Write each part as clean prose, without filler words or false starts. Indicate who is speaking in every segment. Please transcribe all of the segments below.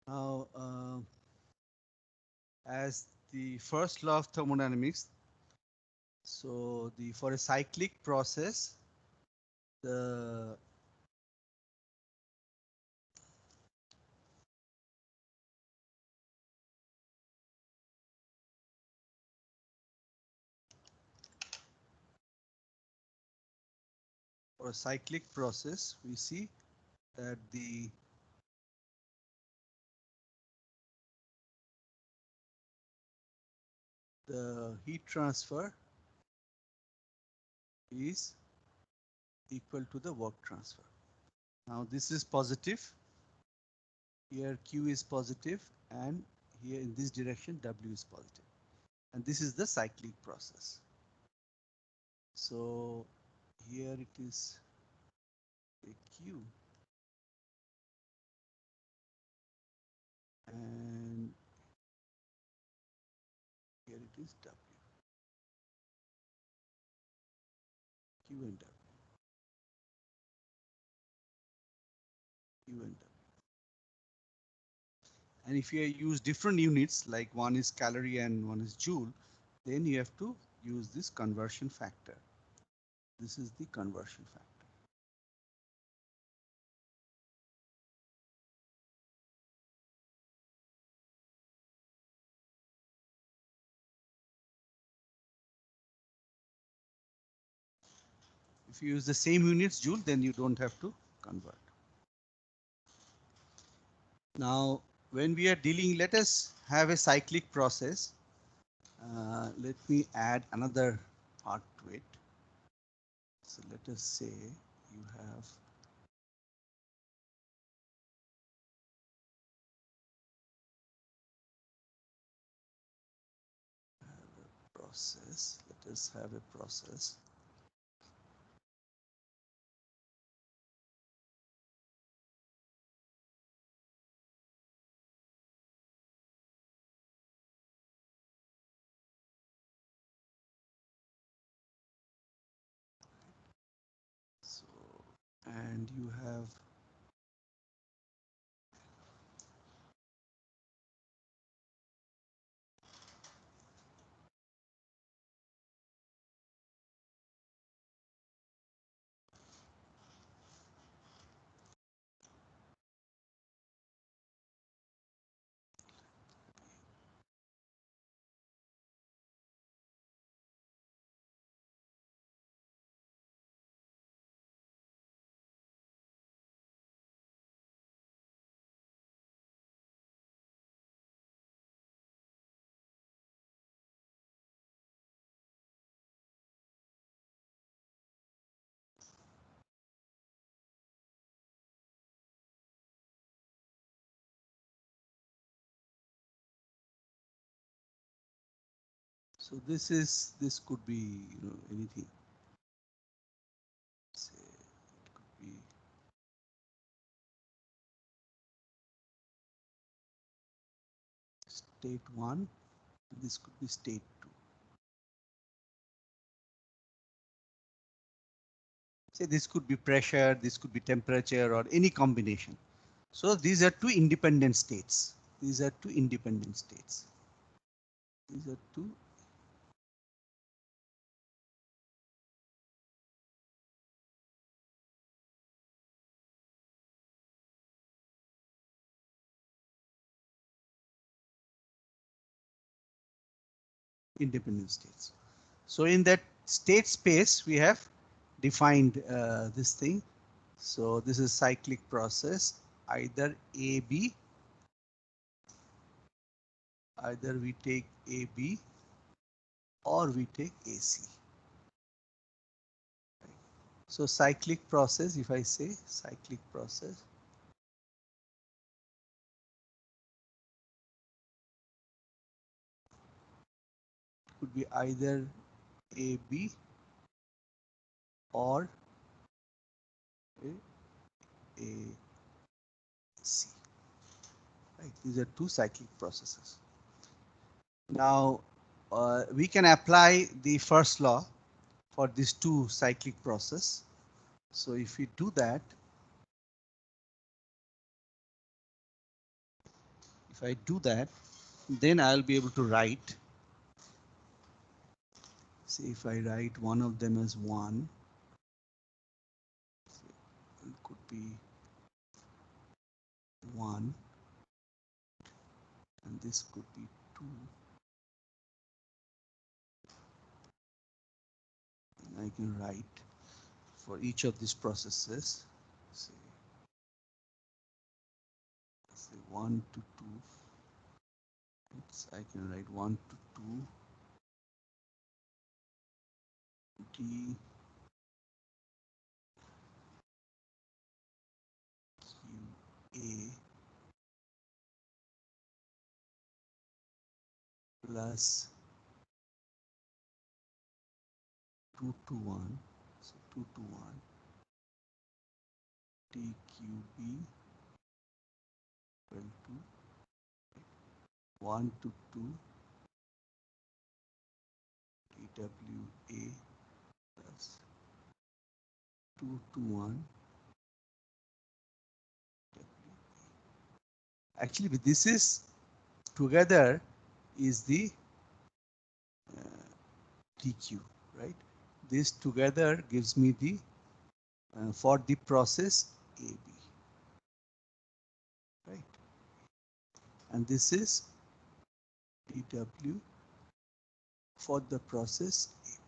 Speaker 1: Now, as the first law of thermodynamics, so the for a cyclic process, the for a cyclic process, we see that the heat transfer is equal to the work transfer. Now this is positive. Here Q is positive, and here in this direction W is positive. And this is the cyclic process. So here it is a Q, and here it is W, Q and W, Q and W. And if you use different units, like one is calorie and one is joule, then you have to use this conversion factor. This is the conversion factor. If you use the same units, joule, then you don't have to convert. Now, when we are dealing, let us have a cyclic process. Let me add another part to it. So let us say you have a process. Let us have a process. So, and you have so this could be, anything. Say it could be state 1, this could be state 2. Say this could be pressure, this could be temperature, or any combination. So these are two independent states. These are two independent states. These are two independent states. So in that state space, we have defined this thing. So this is cyclic process, either AB, either we take AB or we take AC. So cyclic process, if I say cyclic process, could be either AB or AC. Right? These are two cyclic processes. Now we can apply the first law for these two cyclic process. So if we do that, If I do that, then I'll be able to write. See, if I write one of them as 1, it could be 1, and this could be 2. And I can write for each of these processes, say 1 to 2. I can write 1 to 2 D Q A plus 2 to 1, so 2 to 1 TQB equal to 1 to 2 TWA plus 2 to 1 WB. Actually, this is together is the TQ, right? This together gives me the for the process AB, right? And this is TW for the process AB.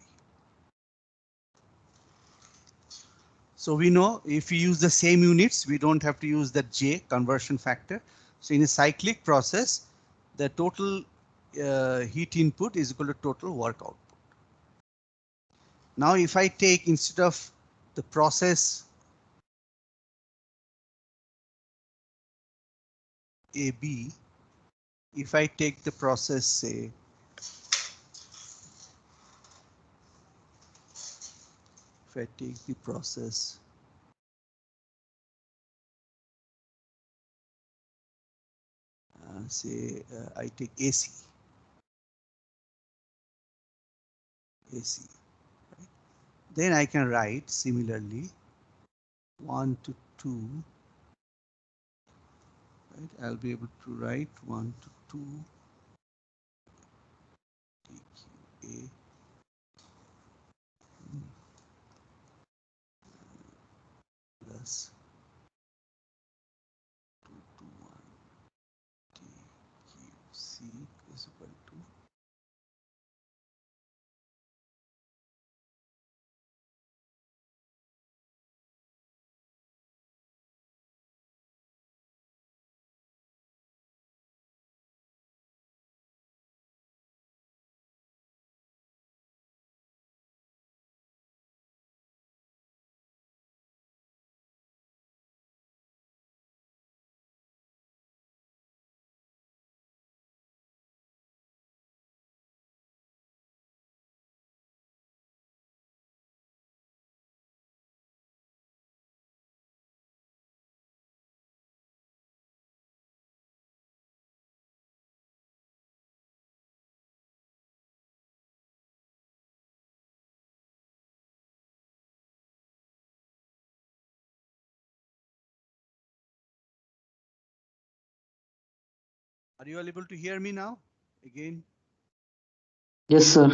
Speaker 1: So we know if we use the same units, we don't have to use the J conversion factor. So in a cyclic process, the total heat input is equal to total work output. Now, if I take instead of the process AB, if I take the process, say, if I take the process say I take AC, right? Then I can write similarly 1 to 2, right? I'll be able to write 1 to 2 TQA plus 2 to 1 TQC is equal to Are you all able to hear me now? Again,
Speaker 2: Yes, sir.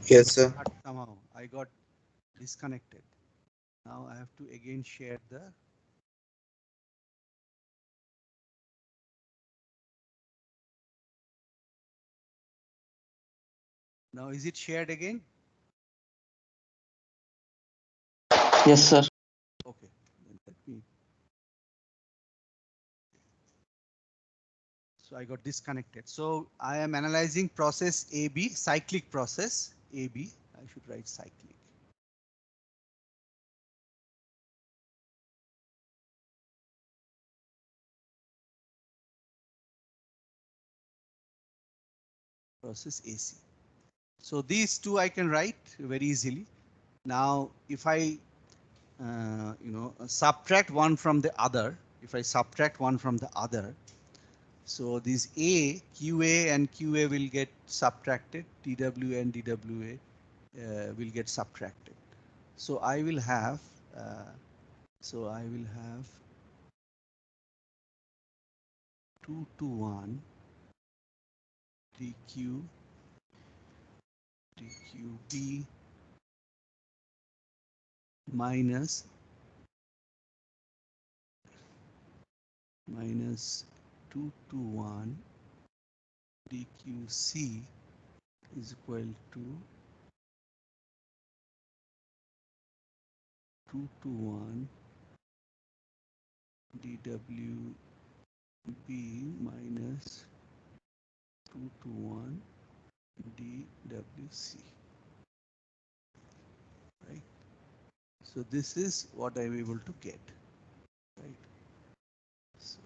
Speaker 3: Yes, sir.
Speaker 1: somehow I got disconnected. Now I have to again share the. Now is it shared again?
Speaker 2: Yes, sir.
Speaker 1: Okay, then let me. So I got disconnected. So I am analyzing process AB, cyclic process AB. I should write cyclic. Process AC. So these two I can write very easily. Now, if I, subtract one from the other, if I subtract one from the other, so these QA and QA will get subtracted, TW and DWA will get subtracted. So I will have, 2 to 1 dq dqb minus 2 to 1 dqc is equal to 2 to 1 dwb minus 2 to 1 dwc, right? So this is what I'm able to get, right? So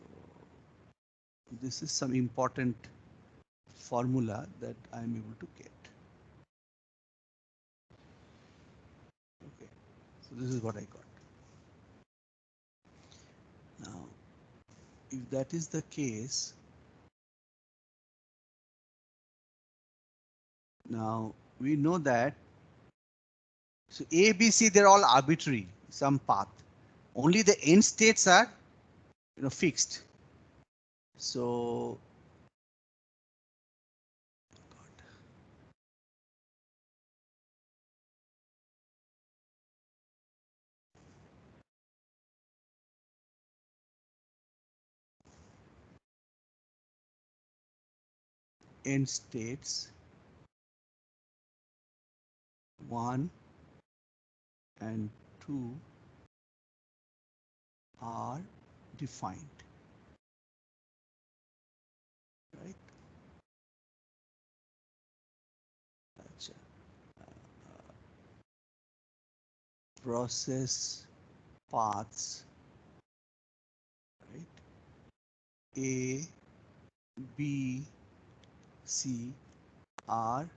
Speaker 1: this is some important formula that I'm able to get. Okay, so this is what I got. Now, if that is the case, now we know that, so A, B, C, they're all arbitrary, some path. Only the end states are, fixed. So end states 1 and 2 are defined, right? Gotcha. Process paths, right? A, B, C are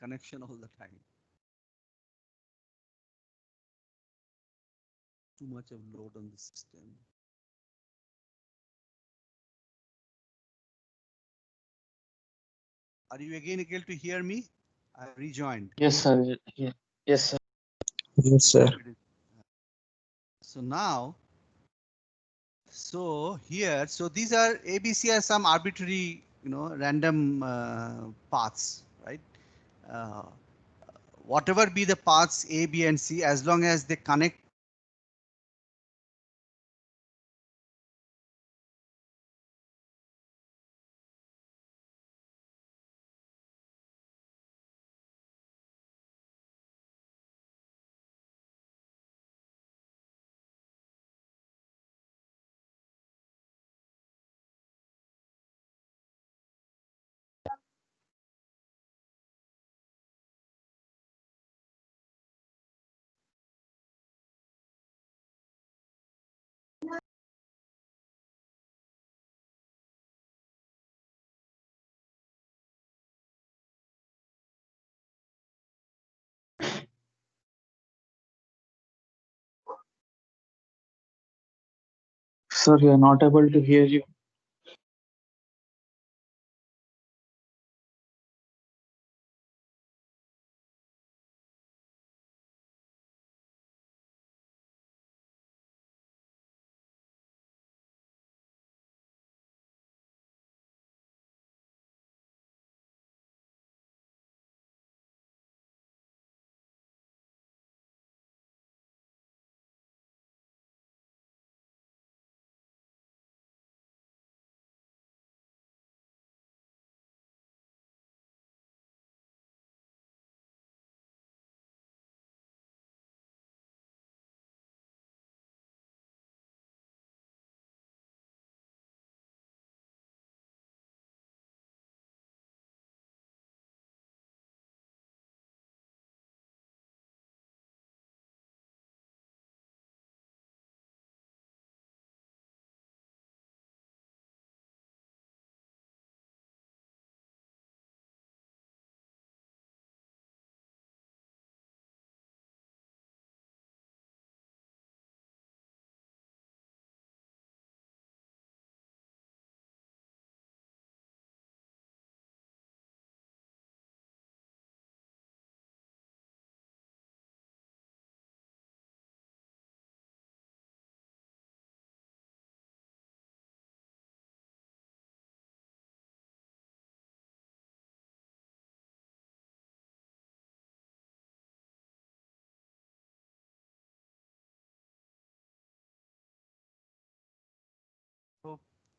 Speaker 1: connection all the time. Too much of load on the system. Are you again able to hear me? I rejoined.
Speaker 2: Yes, sir. Yeah. Yes, sir.
Speaker 3: Yes, sir.
Speaker 1: So now, so here, so these are ABC are some arbitrary, random paths, right? Uh, whatever be the paths A, B, and C, as long as they connect
Speaker 2: Sir, we are not able to hear you.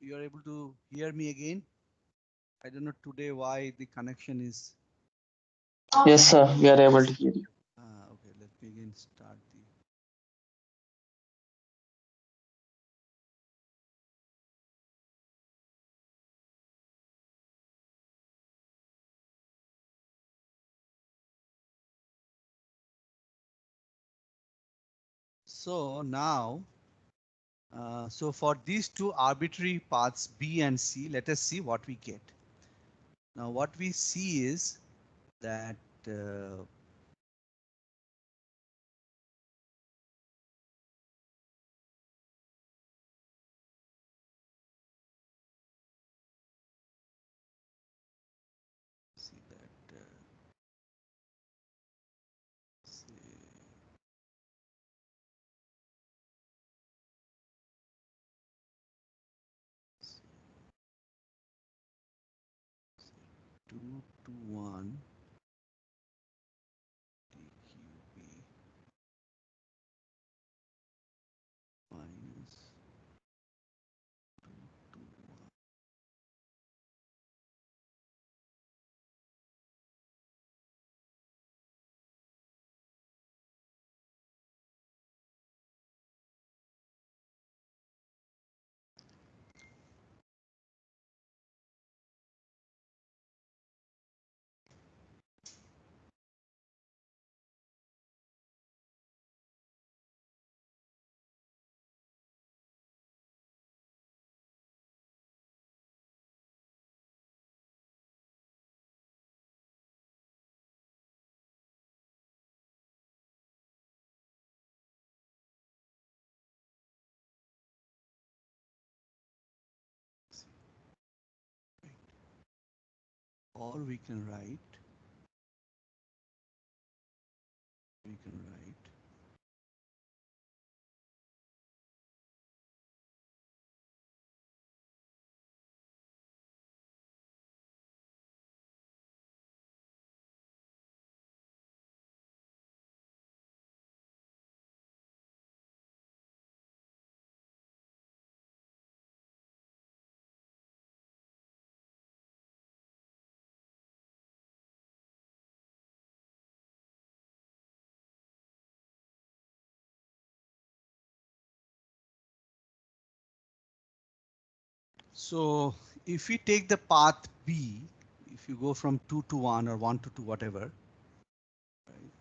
Speaker 1: you are able to hear me again? I don't know today why the connection is.
Speaker 2: Yes, sir. We are able to hear you.
Speaker 1: Okay, let me again start the. So now, so for these two arbitrary paths B and C, let us see what we get. Now what we see is that see that say, 2 to 1 dqb minus 2 to 1. Or we can write so if we take the path B, if you go from 2 to 1 or 1 to 2, whatever, right,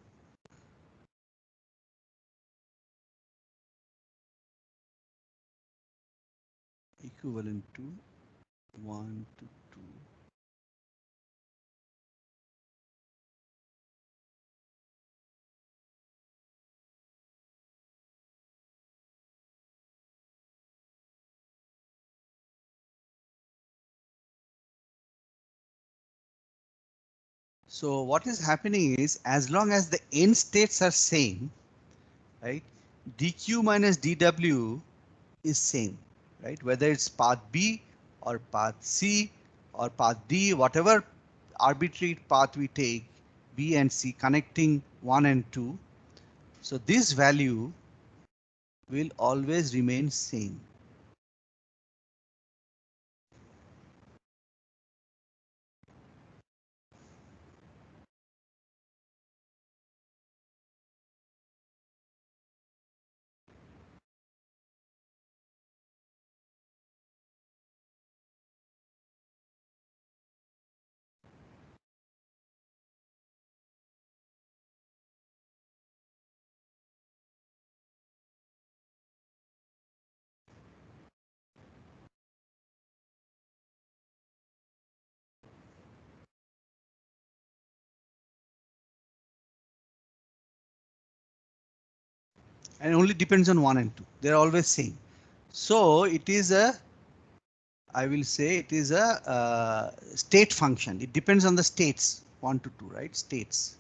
Speaker 1: equivalent to 1 to 2. So what is happening is, as long as the end states are same, right, dq minus dw is same, right? Whether it's path B or path C or path D, whatever arbitrary path we take, B and C connecting 1 and 2. So this value will always remain same. And only depends on 1 and 2. They're always same. So it is a, I will say it is a state function. It depends on the states 1 to 2, right? States.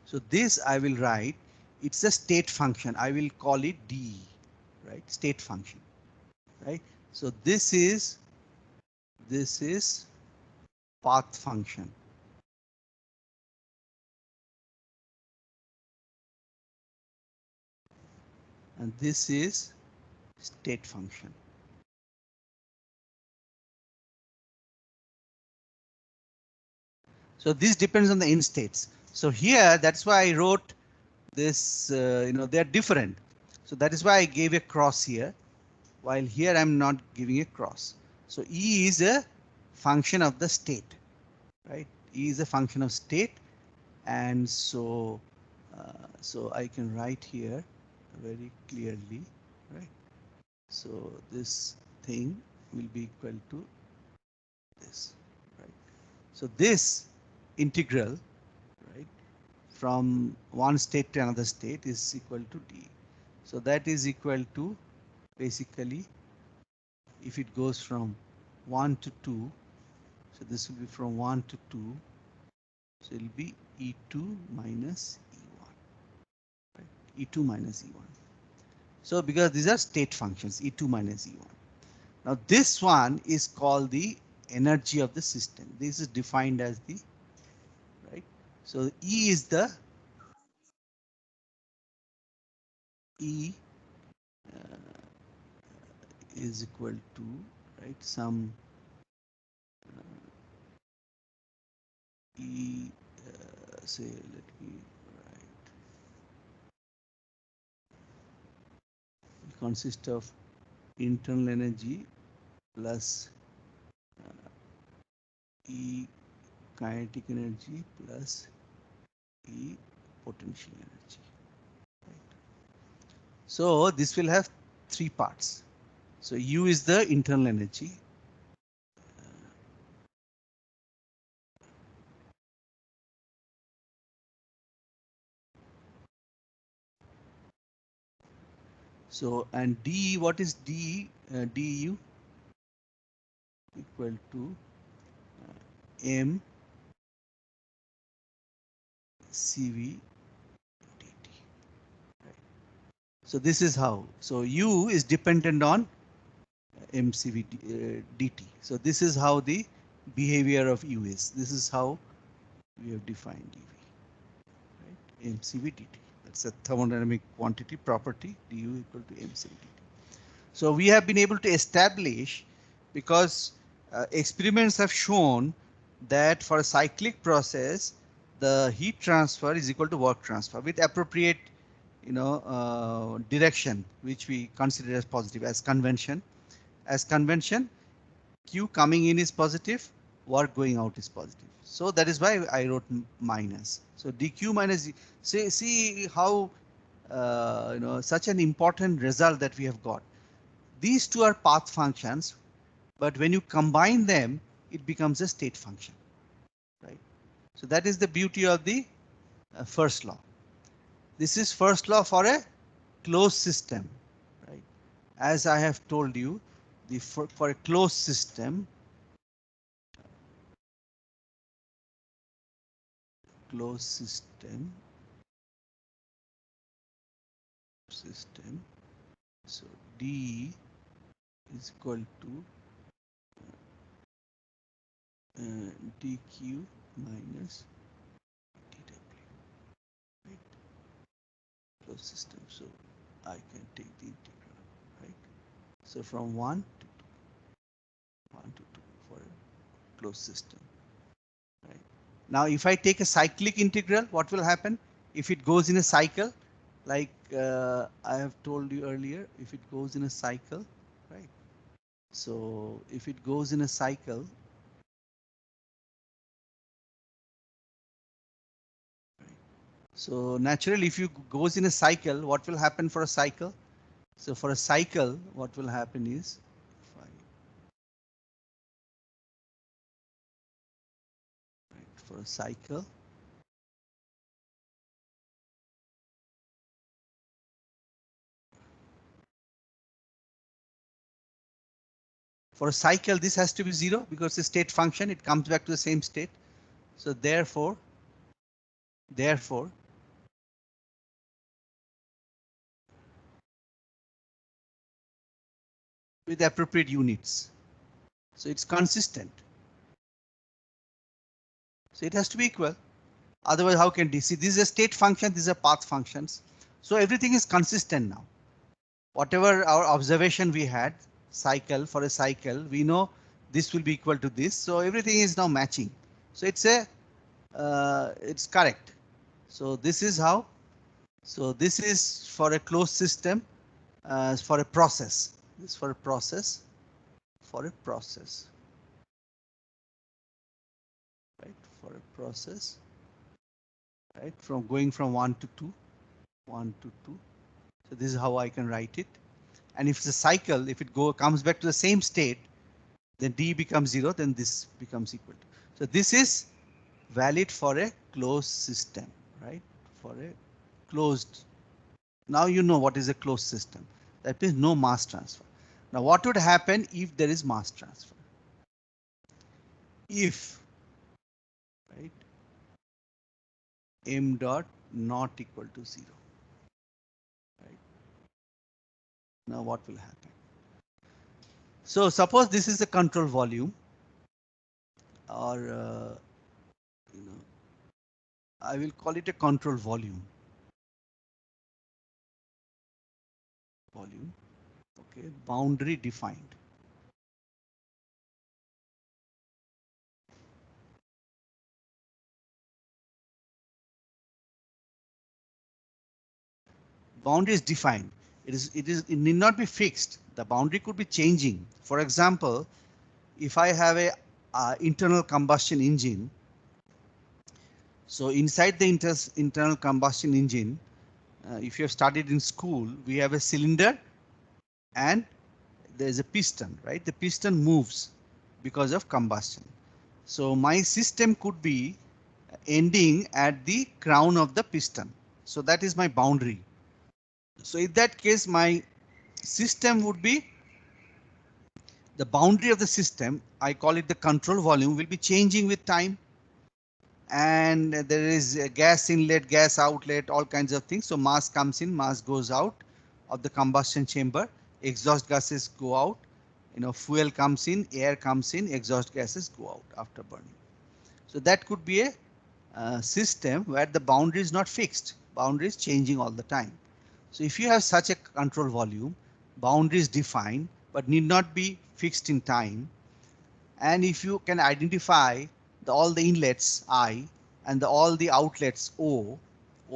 Speaker 1: So this I will write, it's a state function. I will call it D, right? State function, right? So this is path function. and this is state function. So this depends on the in states. So here, that's why I wrote this, they're different. So that is why I gave a cross here, while here I'm not giving a cross. So E is a function of the state, right? E is a function of state, and so I can write here very clearly, right? So this thing will be equal to this, right? So this integral, right, from one state to another state is equal to d. So that is equal to, basically, if it goes from 1 to 2, so this will be from 1 to 2, so it will be E2 minus E1, right? E2 minus E1. So because these are state functions, E2 minus E1. Now this one is called the energy of the system. This is defined as the, right? So E is the E is equal to, right, some E, say, let me write, it consists of internal energy plus E kinetic energy plus E potential energy. Right. So this will have three parts. So U is the internal energy. So, and D, what is D? DU equal to M CV dt. Right. So this is how. So U is dependent on MCV dt. So this is how the behavior of U is. This is how we have defined UV. Right? MCV dt. That's a thermodynamic quantity property, du equal to MCV dt. So we have been able to establish, because experiments have shown that for a cyclic process, the heat transfer is equal to work transfer with appropriate, direction, which we consider as positive, as convention. As convention, Q coming in is positive, work going out is positive. So that is why I wrote minus. So dq minus, see how, such an important result that we have got. These two are path functions, but when you combine them, it becomes a state function, right? So that is the beauty of the first law. This is first law for a closed system, right? As I have told you, for a closed system, so D is equal to dq minus dw, right? Closed system, so I can take the integral, right? So from 1 to 2 for a closed system, right? Now if I take a cyclic integral, what will happen if it goes in a cycle? Like I have told you earlier, if it goes in a cycle, right? So if it goes in a cycle, right? So naturally, if you goes in a cycle, what will happen for a cycle? So for a cycle, what will happen is, right, for a cycle, this has to be 0 because it's a state function. It comes back to the same state. So therefore, with appropriate units, so it's consistent. So it has to be equal. Otherwise, how can DC? This is a state function. These are path functions. So everything is consistent now. whatever our observation we had, cycle for a cycle, we know this will be equal to this. So everything is now matching. So it's correct. So this is how. So this is for a closed system, for a process. This is for a process, right? For a process, right? From going from 1 to 2, 1 to 2. So this is how I can write it. And if it's a cycle, if it comes back to the same state, then D becomes 0, then this becomes equal to. So this is valid for a closed system, right? For a closed. Now you know what is a closed system. That means no mass transfer. Now what would happen if there is mass transfer? If, right, m dot not equal to 0, right? Now what will happen? So suppose this is the control volume, or you know, I will call it a control volume. Okay, boundary defined. Boundary is defined. It need not be fixed. The boundary could be changing. For example, if I have a internal combustion engine, so inside the internal combustion engine, if you have studied in school, we have a cylinder and there's a piston, right? The piston moves because of combustion. So my system could be ending at the crown of the piston. So that is my boundary. So in that case, my system would be the boundary of the system. I call it the control volume, will be changing with time. And there is a gas inlet, gas outlet, all kinds of things. So mass comes in, mass goes out of the combustion chamber, exhaust gases go out, fuel comes in, air comes in, exhaust gases go out after burning. So that could be a system where the boundary is not fixed, boundary is changing all the time. So if you have such a control volume, boundary is defined but need not be fixed in time. And if you can identify all the inlets I and all the outlets O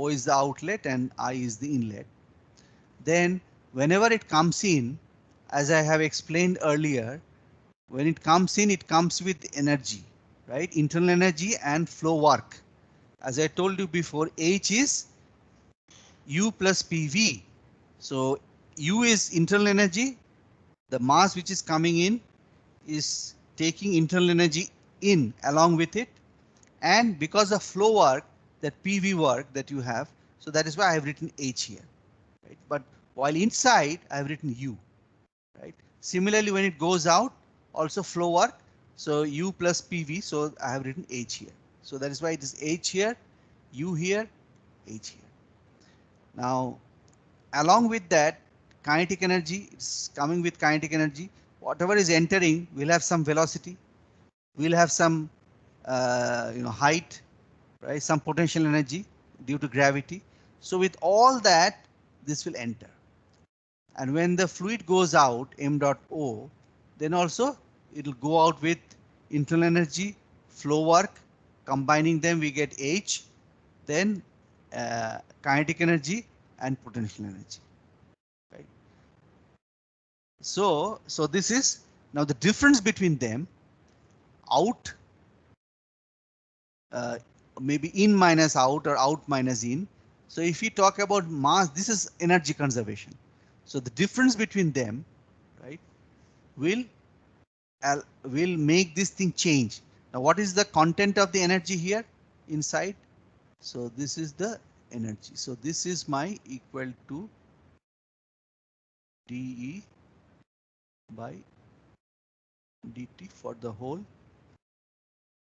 Speaker 1: is the outlet and I is the inlet, then whenever it comes in, as I have explained earlier, when it comes in, it comes with energy, right? Internal energy and flow work. As I told you before, H is U plus PV. So U is internal energy. The mass which is coming in is taking internal energy in along with it. And because of flow work, that PV work that you have, so that is why I have written H here, right? But while inside, I have written U, right? Similarly, when it goes out, also flow work, so U plus PV, so I have written H here. So that is why it is H here, U here, H here. Now, along with that, kinetic energy, it's coming with kinetic energy. Whatever is entering will have some velocity, will have some height, right? Some potential energy due to gravity. So with all that, this will enter. And when the fluid goes out, m dot O, then also it will go out with internal energy, flow work, combining them we get H, then kinetic energy and potential energy. Right. So this is now the difference between them. Out, maybe in minus out or out minus in. So if we talk about mass, this is energy conservation. So the difference between them, right, will make this thing change. Now what is the content of the energy here inside? So this is the energy. So this is my equal to dE by dt for the whole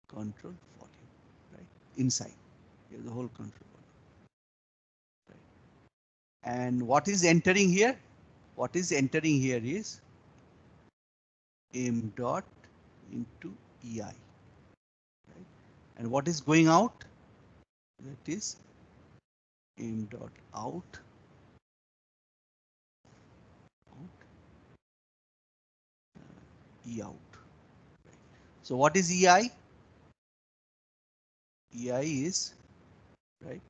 Speaker 1: control volume, right? Inside, here the whole control volume. Right. And what is entering here? What is entering here is m dot into EI. Right? And what is going out? That is m dot out E out. So what is EI? EI is, right,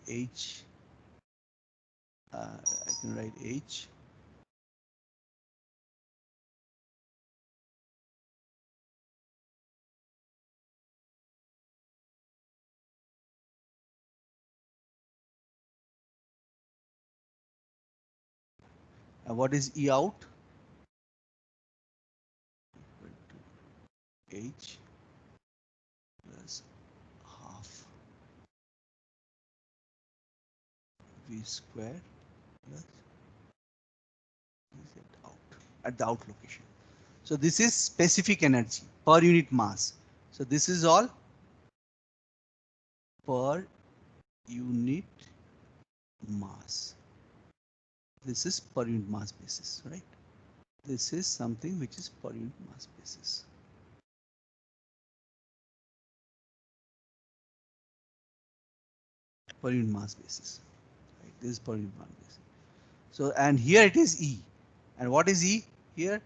Speaker 1: H, I can write H and what is E out? H plus half V square plus Z out at the out location. So this is specific energy per unit mass. So this is all per unit mass. This is per unit mass basis, right? This is something which is per unit mass basis. Per unit mass basis. Right? This is per unit mass basis. So and here it is E. And what is E? Here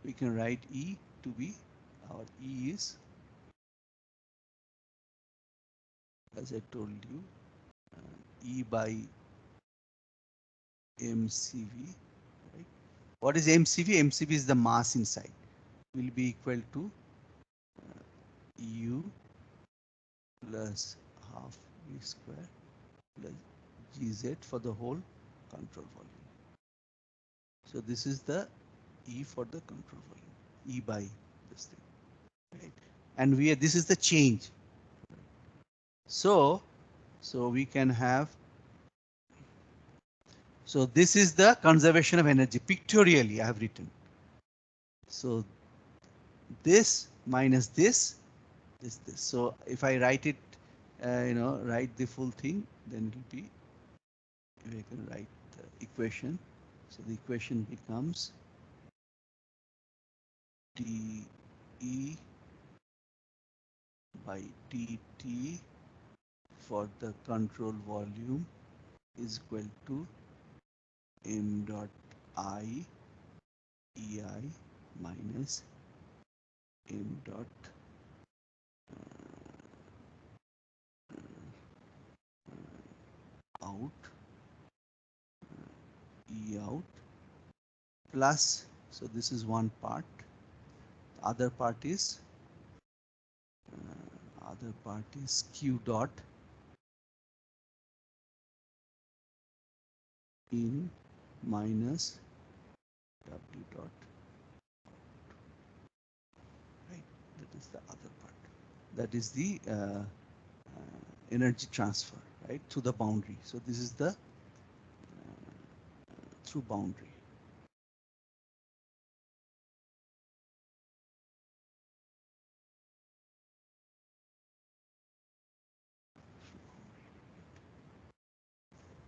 Speaker 1: we can write E to be, our E is, as I told you, E by MCV. Right? What is MCV? MCV is the mass inside. Will be equal to U plus half V square plus GZ for the whole control volume. So this is the E for the control volume. E by this thing. Right? And this is the change. So we can have, so this is the conservation of energy. Pictorially I have written. So this minus this is this. So if I write it, write the full thing, then it will be, we can write the equation. So the equation becomes dE by dt for the control volume is equal to m dot I EI minus m dot out E out plus, so this is one part, the other part is Q dot in minus W dot out. Right, that is the other part. That is the energy transfer, right, through the boundary. So this is the through boundary.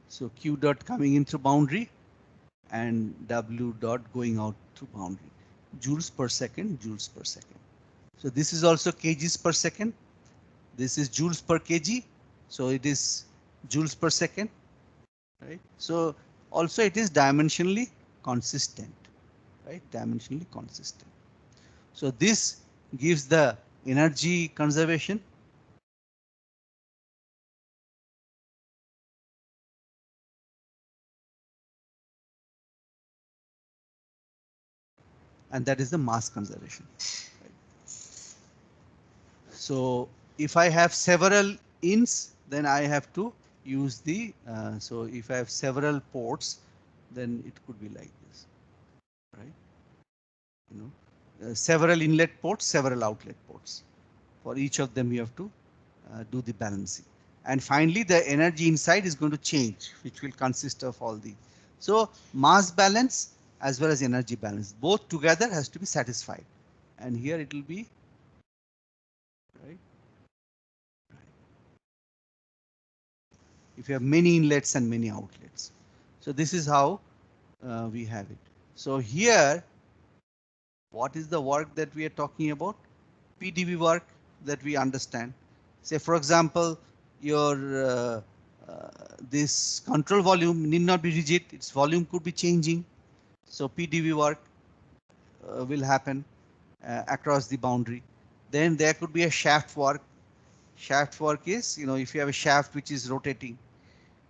Speaker 1: So Q dot coming in through boundary and W dot going out through boundary. Joules per second, joules per second. So this is also kgs per second. This is joules per kg. So it is joules per second, right? So also it is dimensionally consistent, right? Dimensionally consistent. So this gives the energy conservation. And that is the mass conservation. Right? So if I have several ins, then I have to use the, so if I have several ports, then it could be like this, right? Several inlet ports, several outlet ports. For each of them, you have to do the balancing. And finally, the energy inside is going to change, which will consist of all the. So mass balance as well as energy balance, both together has to be satisfied. And here it will be, right? If you have many inlets and many outlets. So this is how we have it. So here, what is the work that we are talking about? PdV work that we understand. Say, for example, your this control volume need not be rigid. Its volume could be changing. So PdV work will happen across the boundary. Then there could be a shaft work. Shaft work is, if you have a shaft which is rotating,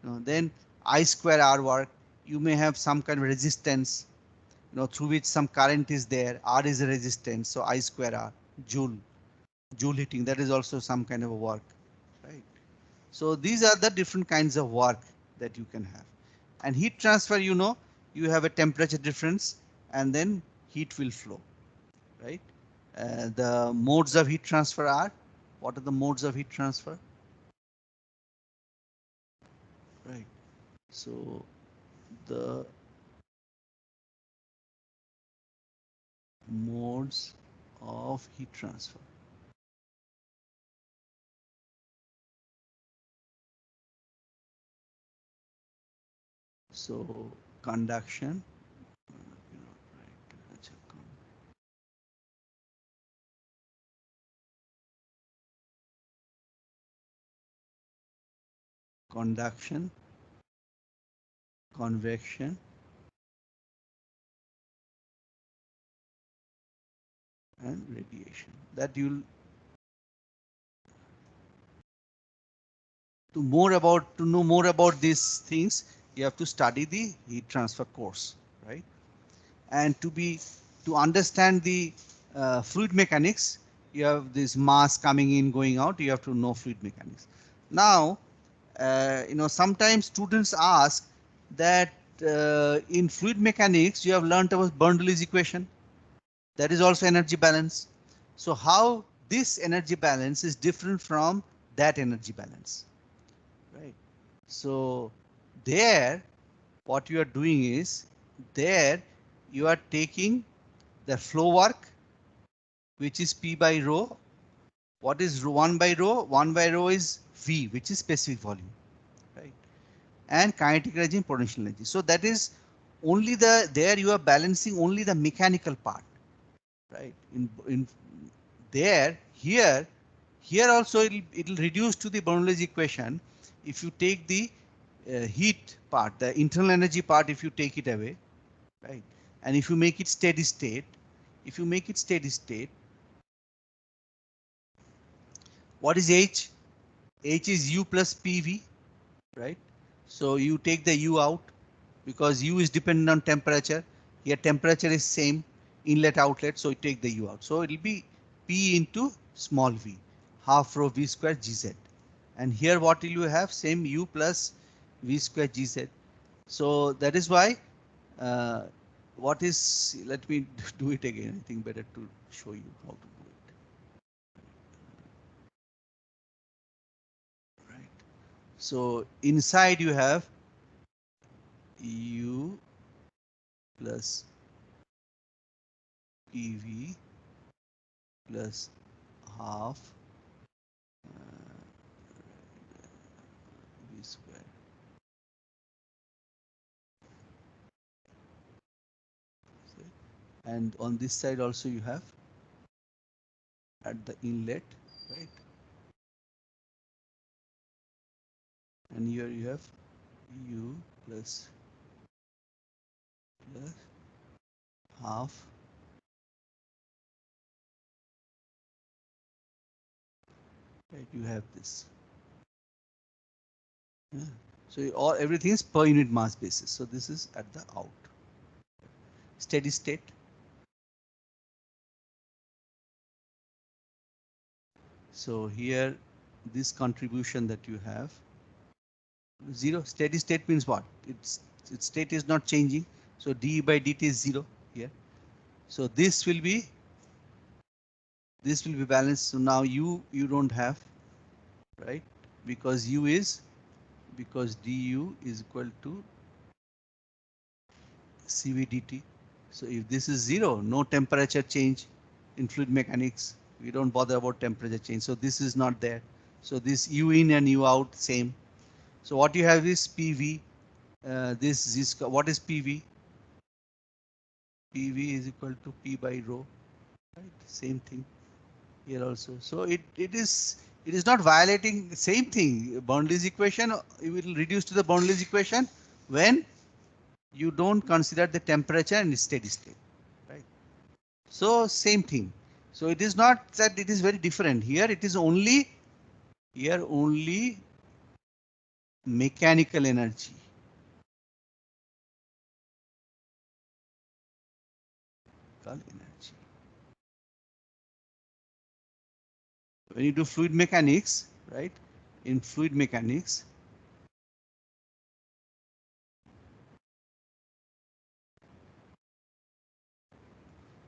Speaker 1: then I square R work, you may have some kind of resistance, through which some current is there. R is a resistance, so I square R, joule heating, that is also some kind of a work, right? So these are the different kinds of work that you can have. And heat transfer, you have a temperature difference and then heat will flow, right? The modes of heat transfer are, what are the modes of heat transfer? Right. So the modes of heat transfer. So conduction, conduction, convection, and radiation. That you'll to know more about these things, you have to study the heat transfer course, right? And to understand the fluid mechanics, you have this mass coming in, going out, you have to know fluid mechanics. Now, sometimes students ask that in fluid mechanics, you have learnt about Bernoulli's equation. That is also energy balance. So how this energy balance is different from that energy balance, right? So there, what you are doing is, there you are taking the flow work, which is P by rho. What is 1 by rho? 1 by rho is V, which is specific volume, right? And kinetic energy and potential energy. So that is only there you are balancing only the mechanical part, right? In there, here also it'll reduce to the Bernoulli's equation if you take the heat part, the internal energy part, if you take it away, right? And if you make it steady state, what is H? H is U plus PV, right? So you take the U out because U is dependent on temperature. Here temperature is same, inlet outlet, so you take the U out. So it will be P into small v, half rho V square GZ. And here what will you have? Same U plus V square GZ. So that is why let me do it again. I think better to show you how to do it. Right. So inside you have U plus PV plus half V square. And on this side also you have at the inlet, right? And here you have U plus half right, you have this. Yeah. So everything is per unit mass basis. So this is at the out. Steady state. So here this contribution that you have, 0. Steady state means what? Its state is not changing. So d by dt is 0 here. So this will be balanced. So now you don't have, right? Because du is equal to cv dt. So if this is 0, no temperature change in fluid mechanics. We don't bother about temperature change. So this is not there. So this u in and u out same. So what you have is PV. What is PV? PV is equal to P by rho. Right? Same thing here also. So it is not violating the same thing. Bernoulli's equation, it will reduce to the Bernoulli's equation when you don't consider the temperature and steady state, right? So same thing. So it is not that it is very different. Here it is only mechanical energy. Energy. When you do fluid mechanics, right? In fluid mechanics,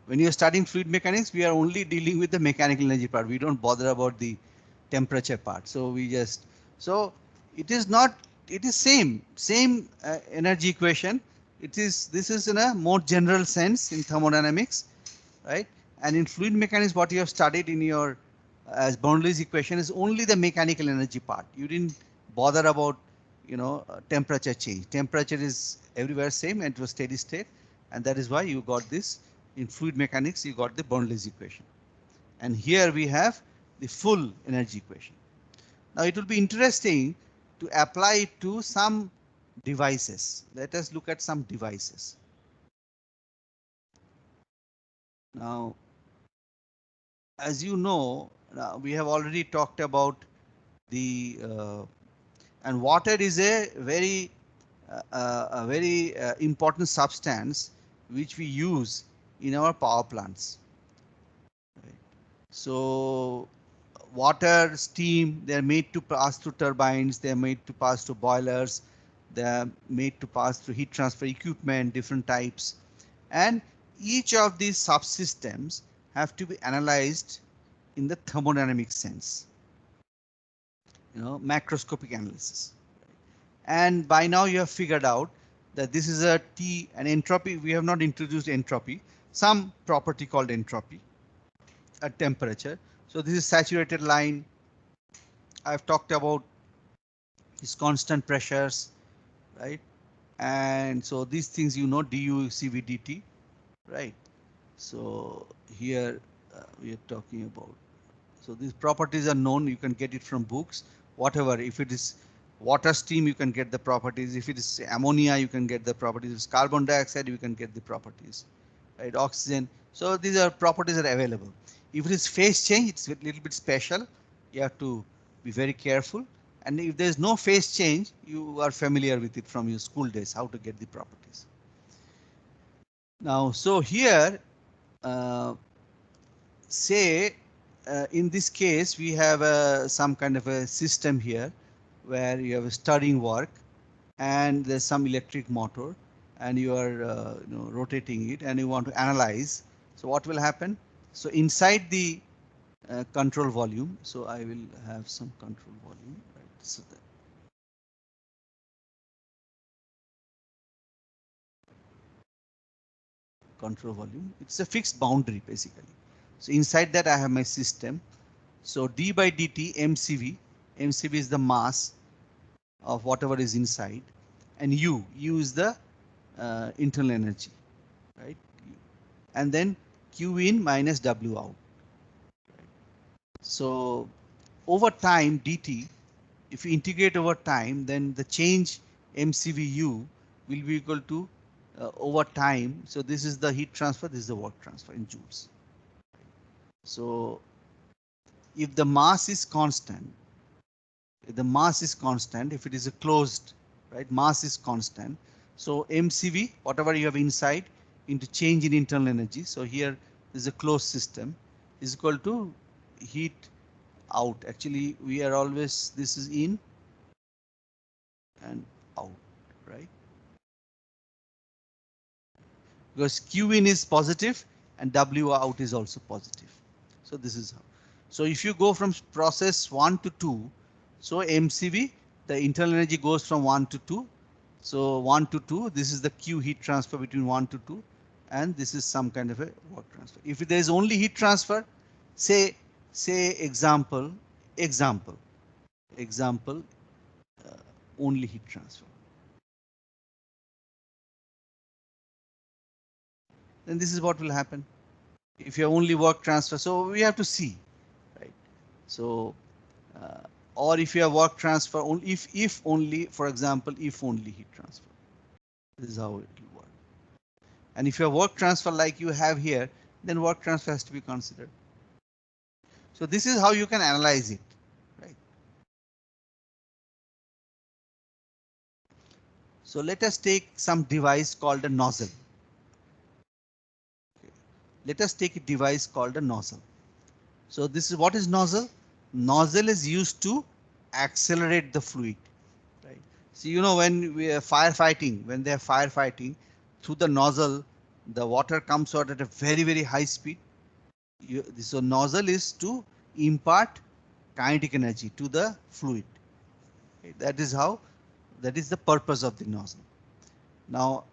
Speaker 1: when you're studying fluid mechanics, we are only dealing with the mechanical energy part. We don't bother about the temperature part. So we just, so it is not, it is same energy equation. This is in a more general sense in thermodynamics, right? And in fluid mechanics, what you have studied in your as Bernoulli's equation is only the mechanical energy part. You didn't bother about, temperature change. Temperature is everywhere same and it was steady state, and that is why you got this. In fluid mechanics, you got the Bernoulli's equation, and here we have the full energy equation. Now it will be interesting to apply it to some devices. Let us look at some devices. Now, as you know, we have already talked about the and water is a very important substance which we use in our power plants. Right. So water, steam, they are made to pass through turbines, they are made to pass through boilers, they are made to pass through heat transfer equipment, different types, and each of these subsystems have to be analyzed in the thermodynamic sense, macroscopic analysis. And by now you have figured out that this is a T, an entropy. We have not introduced entropy, some property called entropy at temperature. So this is saturated line. I've talked about these constant pressures, right? And so these things, du cv dt, right? So here we are talking about. So these properties are known. You can get it from books. Whatever, if it is water, steam, you can get the properties. If it is ammonia, you can get the properties. If it's carbon dioxide, you can get the properties, right? Oxygen. So these are properties are available. If it is phase change, it's a little bit special. You have to be very careful. And if there is no phase change, you are familiar with it from your school days, how to get the properties. Now, so here, say, in this case, we have some kind of a system here where you have a stirring work and there's some electric motor and you are rotating it and you want to analyze. So what will happen? So inside the control volume, so I will have some control volume, right? So control volume, it's a fixed boundary basically. So inside that I have my system. So d by dt mcv, mcv is the mass of whatever is inside, and u is the internal energy, right? And then q in minus w out. So over time dt, if you integrate over time, then the change mcvu will be equal to over time. So this is the heat transfer, this is the work transfer in joules. So if the mass is constant, if it is a closed, right, mass is constant. So mcv, whatever you have inside, into change in internal energy. So here is a closed system, is equal to heat out. Actually, we are always, this is in and out, right? Because q in is positive and w out is also positive. So this is how. So if you go from process 1 to 2, so mcv, the internal energy goes from 1 to 2. So 1 to 2, this is the q heat transfer between 1 to 2, and this is some kind of a work transfer. If there is only heat transfer, say example, only heat transfer, then this is what will happen. If you have only work transfer, so we have to see, right? So or if you have work transfer only, if only, for example, if only heat transfer, this is how it will work. And if you have work transfer like you have here, then work transfer has to be considered. So this is how you can analyze it, right? So let us take some device called a nozzle. Let us take a device called a nozzle. So this is what is nozzle? Nozzle is used to accelerate the fluid, right? So you know when we are firefighting, when they are firefighting, through the nozzle, the water comes out at a very high speed. So nozzle is to impart kinetic energy to the fluid. Okay, that is the purpose of the nozzle. Now,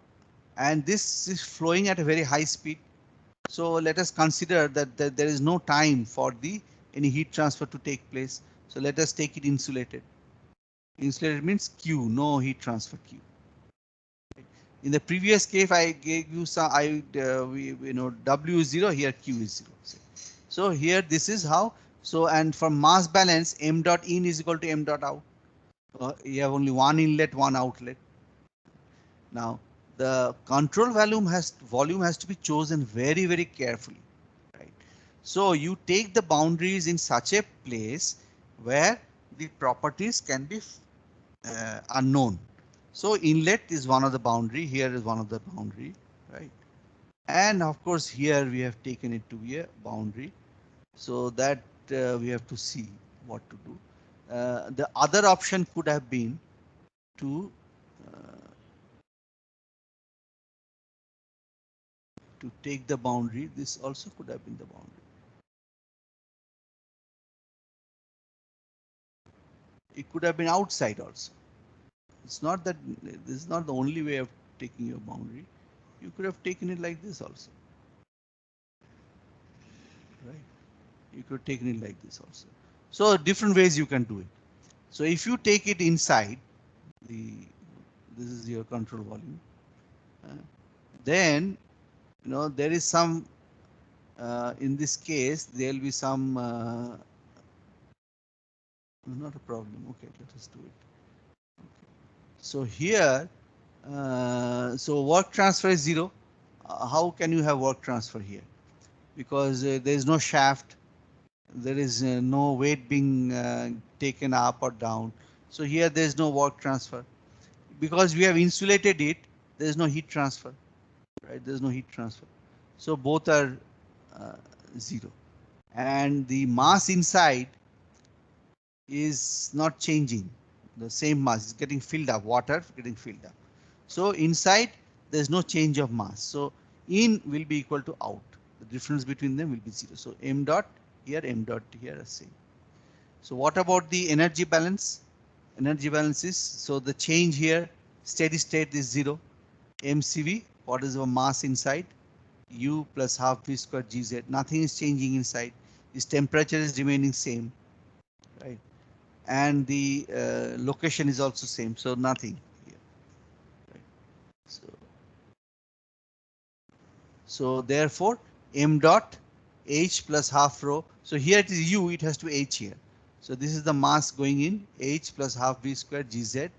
Speaker 1: and this is flowing at a very high speed. So let us consider that there is no time for any heat transfer to take place. So let us take it insulated. Insulated means Q, no heat transfer Q. In the previous case, I gave you some, W is 0, here Q is 0. So here this is how, so and for mass balance, m dot in is equal to m dot out. You have only one inlet, one outlet. Now the control volume has to be chosen very carefully, right? So you take the boundaries in such a place where the properties can be unknown. So inlet is one of the boundary, here is one of the boundary, right? And of course here we have taken it to be a boundary, so that we have to see what to do. The other option could have been uh, to take the boundary. This also could have been the boundary. It could have been outside also. It's not that this is not the only way of taking your boundary. You could have taken it like this also, right? You could have taken it like this also. So different ways you can do it. So if you take it inside this is your control volume, uh, then there is some in this case there will be some not a problem. Okay, let us do it. Okay. So here so work transfer is 0. How can you have work transfer here? Because there is no shaft, there is no weight being taken up or down. So here there is no work transfer. Because we have insulated it, there is no heat transfer, right? There is no heat transfer. So both are uh, 0. And the mass inside is not changing. The same mass is getting filled up, water getting filled up. So inside there is no change of mass. So in will be equal to out. The difference between them will be 0. So m dot here are same. So what about the energy balance? Energy balance is, so the change here, steady state is 0. MCV, what is the mass inside? U plus half V square GZ. Nothing is changing inside. This temperature is remaining same, right? And the location is also same, so nothing here. Right? So therefore m dot h plus half rho. So here it is u, it has to h here. So this is the mass going in, h plus half v square gz,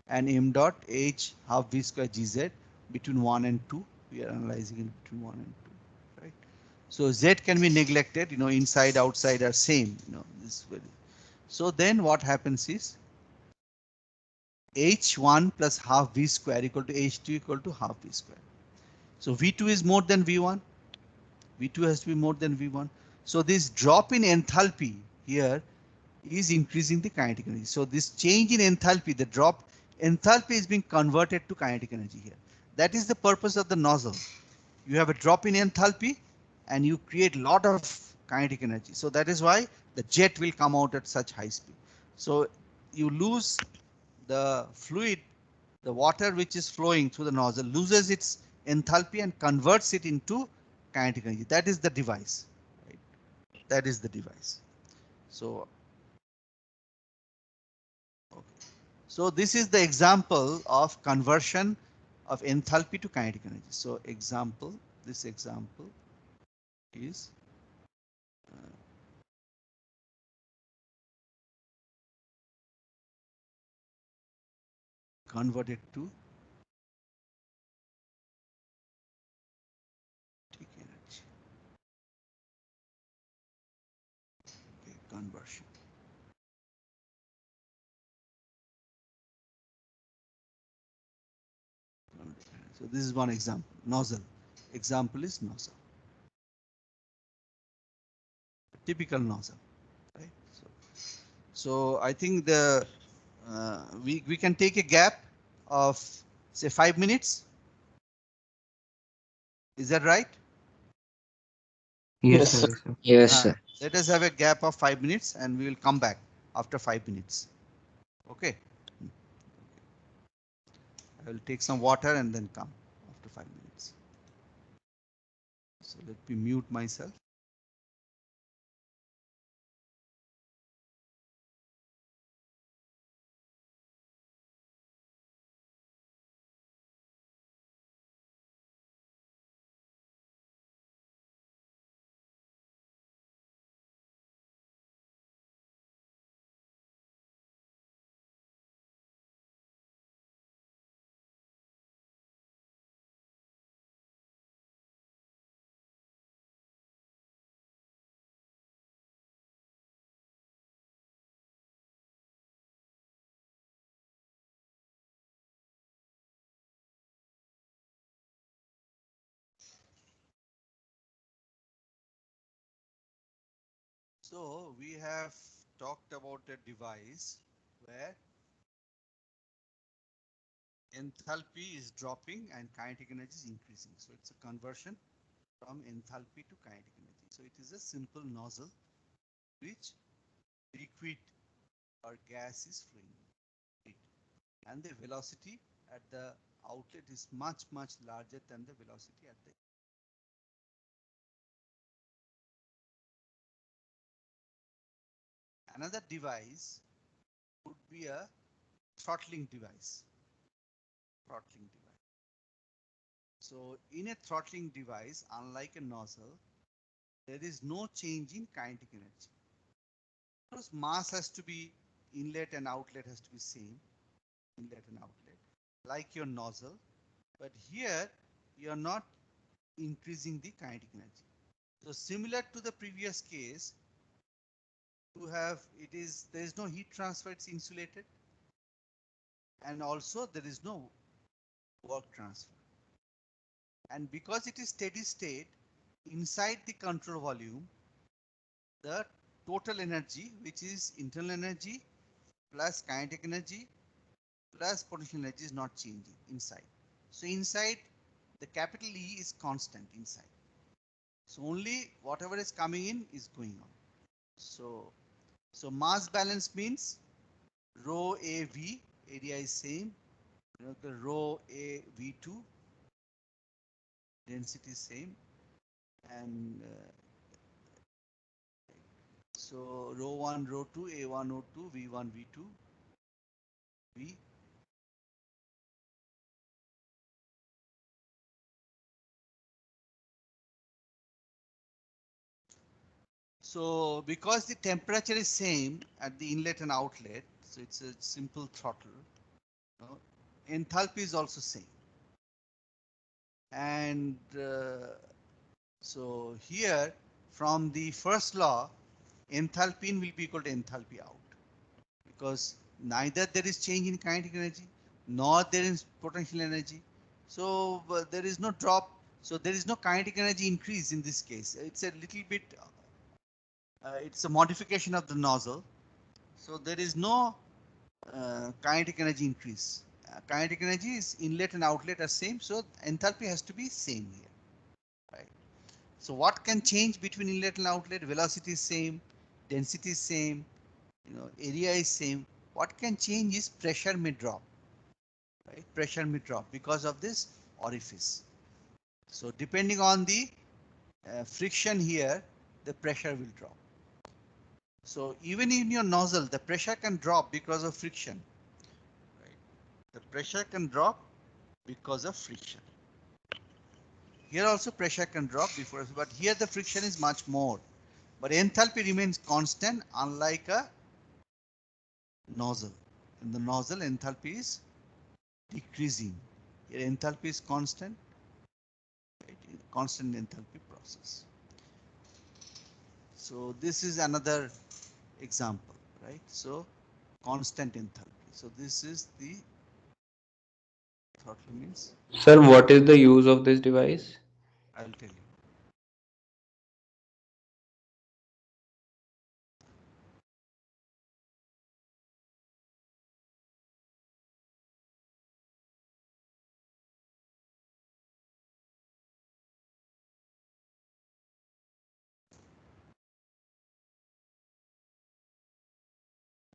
Speaker 1: and m dot h half v square gz between 1 and 2. We are analyzing it between 1 and 2, right? So z can be neglected, inside outside are same, this very. So then what happens is h1 plus half v square equal to h2 equal to half v square. So v2 is more than v1. V2 has to be more than V1. So this drop in enthalpy here is increasing the kinetic energy. So this change in enthalpy, the drop enthalpy is being converted to kinetic energy here. That is the purpose of the nozzle. You have a drop in enthalpy and you create a lot of kinetic energy. So that is why the jet will come out at such high speed. So you lose the fluid, the water which is flowing through the nozzle loses its enthalpy and converts it into kinetic energy. That is the device, right? That is the device. So, okay. So this is the example of conversion of enthalpy to kinetic energy. So this example is converted to kinetic energy. conversion. So this is one example, nozzle. Example is nozzle. Typical nozzle, right? So I think the we can take a gap of say 5 minutes. Is that right?
Speaker 2: Yes, sir.
Speaker 3: Yes, sir.
Speaker 1: Let us have a gap of 5 minutes and we will come back after 5 minutes. Okay. I will take some water and then come after 5 minutes. So let me mute myself. So we have talked about a device where enthalpy is dropping and kinetic energy is increasing. So it's a conversion from enthalpy to kinetic energy. So it is a simple nozzle which liquid or gas is flowing, and the velocity at the outlet is much larger than the velocity at the. Another device would be a throttling device. So in a throttling device, unlike a nozzle, there is no change in kinetic energy. Because mass has to be, inlet and outlet has to be same, inlet and outlet, like your nozzle. But here you are not increasing the kinetic energy. So similar to the previous case, there is no heat transfer, it's insulated, and also there is no work transfer. And because it is steady state, inside the control volume, the total energy, which is internal energy plus kinetic energy plus potential energy, is not changing inside. So inside, the capital E is constant inside. So only whatever is coming in is going on. So mass balance means rho AV, area is same, the rho AV2, density is same, and so rho 1, rho 2, A1, O2, V1, V2, V. So because the temperature is same at the inlet and outlet, so it's a simple throttle. Enthalpy is also same. And so here from the first law, enthalpy in will be equal to enthalpy out, because neither there is change in kinetic energy nor there is potential energy. So there is no drop. So there is no kinetic energy increase in this case. It's a little bit, it's a modification of the nozzle. So there is no kinetic energy increase. Kinetic energy is inlet and outlet are same. So enthalpy has to be same here, right? So what can change between inlet and outlet? Velocity is same, density is same, area is same. What can change is pressure may drop, right? Pressure may drop because of this orifice. So depending on the friction here, the pressure will drop. So even in your nozzle, the pressure can drop because of friction, right? The pressure can drop because of friction. Here also pressure can drop before, but here the friction is much more. But enthalpy remains constant, unlike a nozzle. In the nozzle, enthalpy is decreasing. Here enthalpy is constant, right? Constant enthalpy process. So this is another example, right? So constant enthalpy. So this is the throttle means.
Speaker 4: Sir, what is the use of this device?
Speaker 1: I will tell you.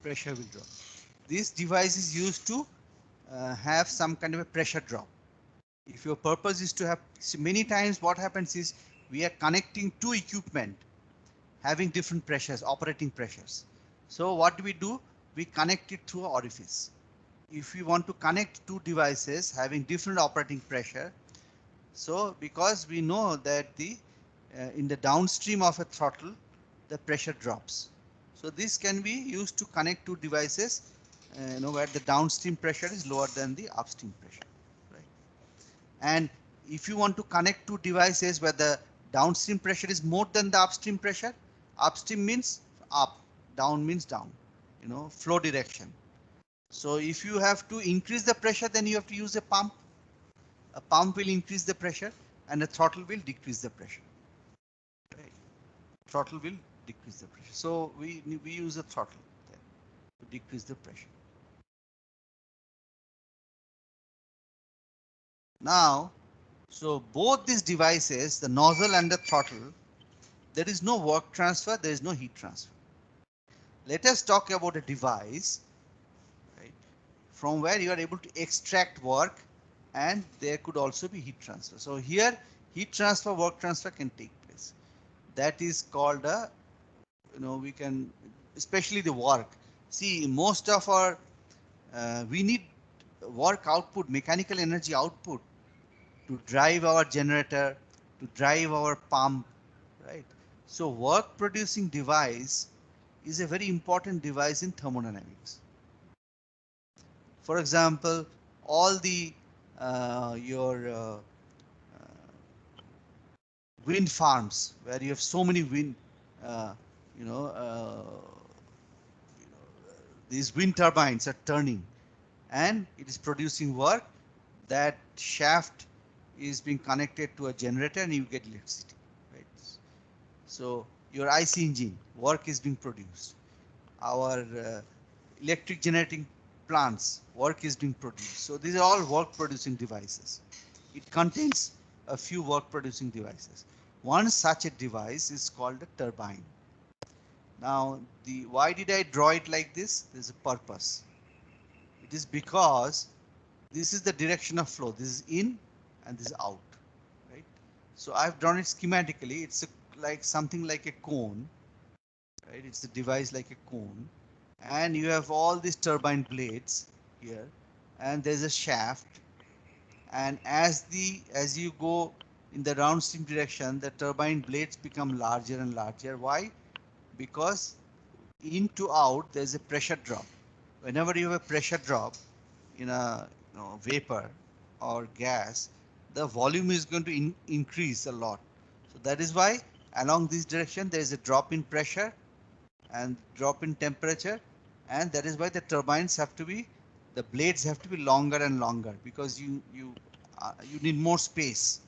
Speaker 1: Pressure will drop. This device is used to have some kind of a pressure drop. If your purpose is to have, many times what happens is we are connecting two equipment having different pressures, operating pressures. So what do? We connect it through an orifice. If we want to connect two devices having different operating pressure, so because we know that the in the downstream of a throttle, the pressure drops. So this can be used to connect two devices, where the downstream pressure is lower than the upstream pressure, right? And if you want to connect two devices where the downstream pressure is more than the upstream pressure, upstream means up, down means down, flow direction. So if you have to increase the pressure, then you have to use a pump. A pump will increase the pressure and a throttle will decrease the pressure. Right? Throttle will decrease the pressure. So we use a throttle then to decrease the pressure. Now, so both these devices, the nozzle and the throttle, there is no work transfer, there is no heat transfer. Let us talk about a device, right, from where you are able to extract work, and there could also be heat transfer. So here heat transfer, work transfer can take place. That is called a, we can, especially the work. See, most of our, we need work output, mechanical energy output to drive our generator, to drive our pump, right? So work producing device is a very important device in thermodynamics. For example, all the your wind farms where you have so many wind, uh, you know, uh, these wind turbines are turning and it is producing work. That shaft is being connected to a generator and you get electricity, right? So your IC engine work is being produced. Our electric generating plants work is being produced. So these are all work producing devices. It contains a few work producing devices. One such a device is called a turbine. Now, why did I draw it like this? There's a purpose. It is because this is the direction of flow. This is in and this is out, right? So I've drawn it schematically. It's like something like a cone, right? It's a device like a cone, and you have all these turbine blades here, and there's a shaft. And as you go in the downstream direction, the turbine blades become larger and larger. Why? Because in to out there's a pressure drop. Whenever you have a pressure drop in a vapor or gas, the volume is going to increase a lot. So that is why along this direction there is a drop in pressure and drop in temperature, and that is why the turbines have to be, the blades have to be longer and longer, because you need more space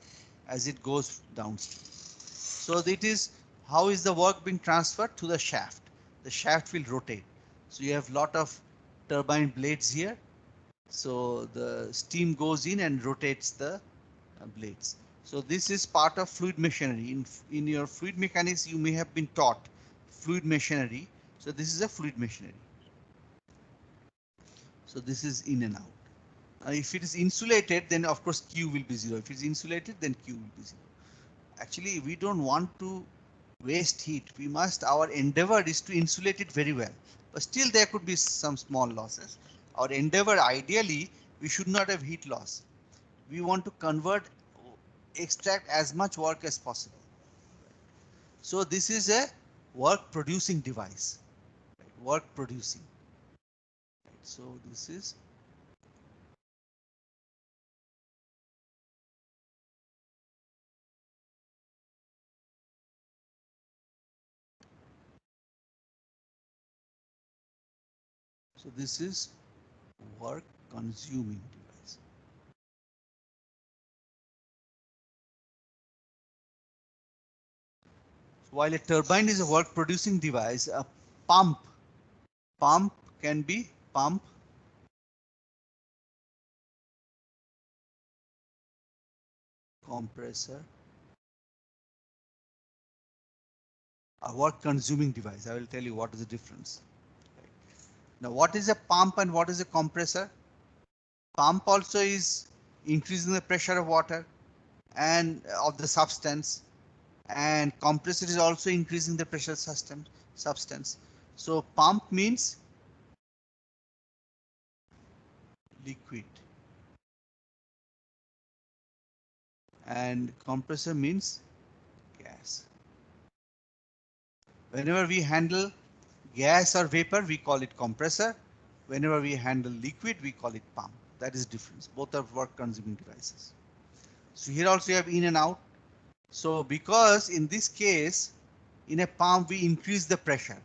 Speaker 1: as it goes downstream. So that is how is the work being transferred to the shaft. The shaft will rotate. So you have lot of turbine blades here. So the steam goes in and rotates the blades. So this is part of fluid machinery. In your fluid mechanics, you may have been taught fluid machinery. So this is a fluid machinery. So this is in and out. If it is insulated, then of course Q will be 0. If it is insulated, then Q will be 0. Actually, we don't want to waste heat. Our endeavor is to insulate it very well. But still there could be some small losses. Our endeavor, ideally, we should not have heat loss. We want to extract as much work as possible. So this is a work producing device, right? Work producing. Right? So this is So this is work consuming device. While a turbine is a work producing device, a pump can be pump, compressor, a work consuming device. I will tell you what is the difference. Now what is a pump and what is a compressor? Pump also is increasing the pressure of water and of the substance, and compressor is also increasing the pressure substance. So pump means liquid and compressor means gas. Whenever we handle gas or vapor, we call it compressor. Whenever we handle liquid, we call it pump. That is difference. Both are work consuming devices. So here also you have in and out. So because in this case, in a pump, we increase the pressure.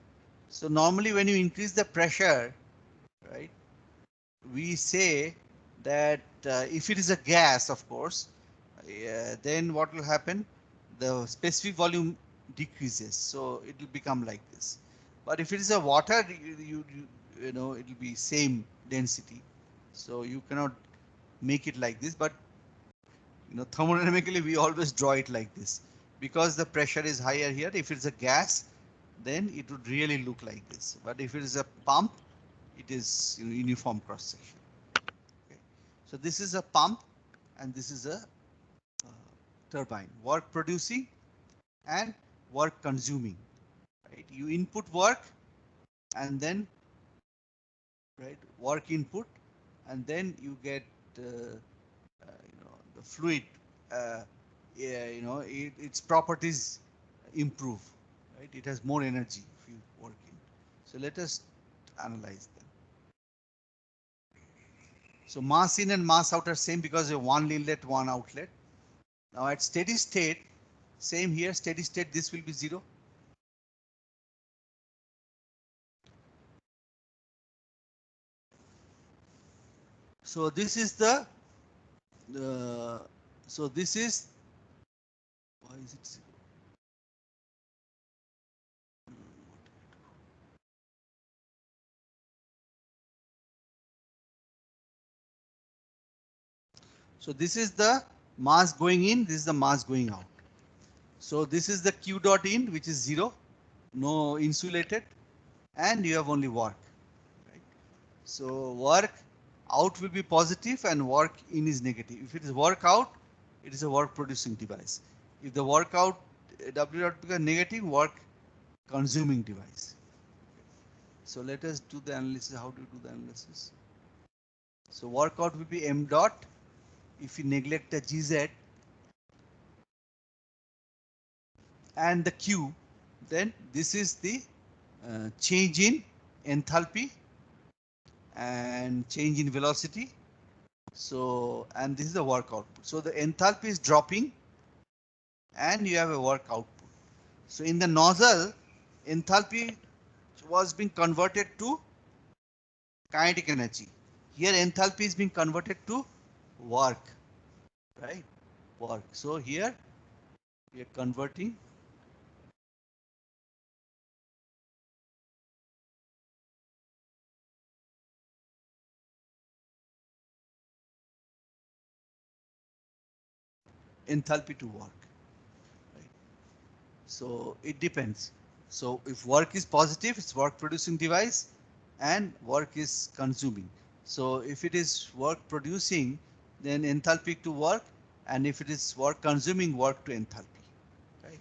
Speaker 1: So normally when you increase the pressure, right, we say that if it is a gas, of course, then what will happen? The specific volume decreases, so it will become like this. But if it is a water, you know it will be same density, so you cannot make it like this. But you know thermodynamically we always draw it like this because the pressure is higher here. If it's a gas, then it would really look like this. But if it is a pump, it is uniform cross section. Okay. So this is a pump and this is a turbine, work producing and work consuming. Right? You input work and then work input, and then you get the fluid. Its properties improve. Right? It has more energy if you work in. So let us analyze them. So mass in and mass out are same because you have one inlet, one outlet. Now at steady state, same here, steady state, this will be 0. So this is the so this is, why is it 0? So this is the mass going in, this is the mass going out. So this is the Q dot in, which is 0, no insulated, and you have only work. Right? So work out will be positive and work in is negative. If it is work out, it is a work producing device. If the work out W dot becomes negative, work consuming device. So let us do the analysis. How do you do the analysis? So work out will be M dot. If you neglect the GZ and the Q, then this is the change in enthalpy and change in velocity. So, and this is the work output. So the enthalpy is dropping and you have a work output. So in the nozzle, enthalpy was being converted to kinetic energy. Here enthalpy is being converted to work, right? Work. So here we are converting enthalpy to work. Right? So it depends. So if work is positive, it's work producing device and work is consuming. So if it is work producing, then enthalpy to work, and if it is work consuming, work to enthalpy. Right?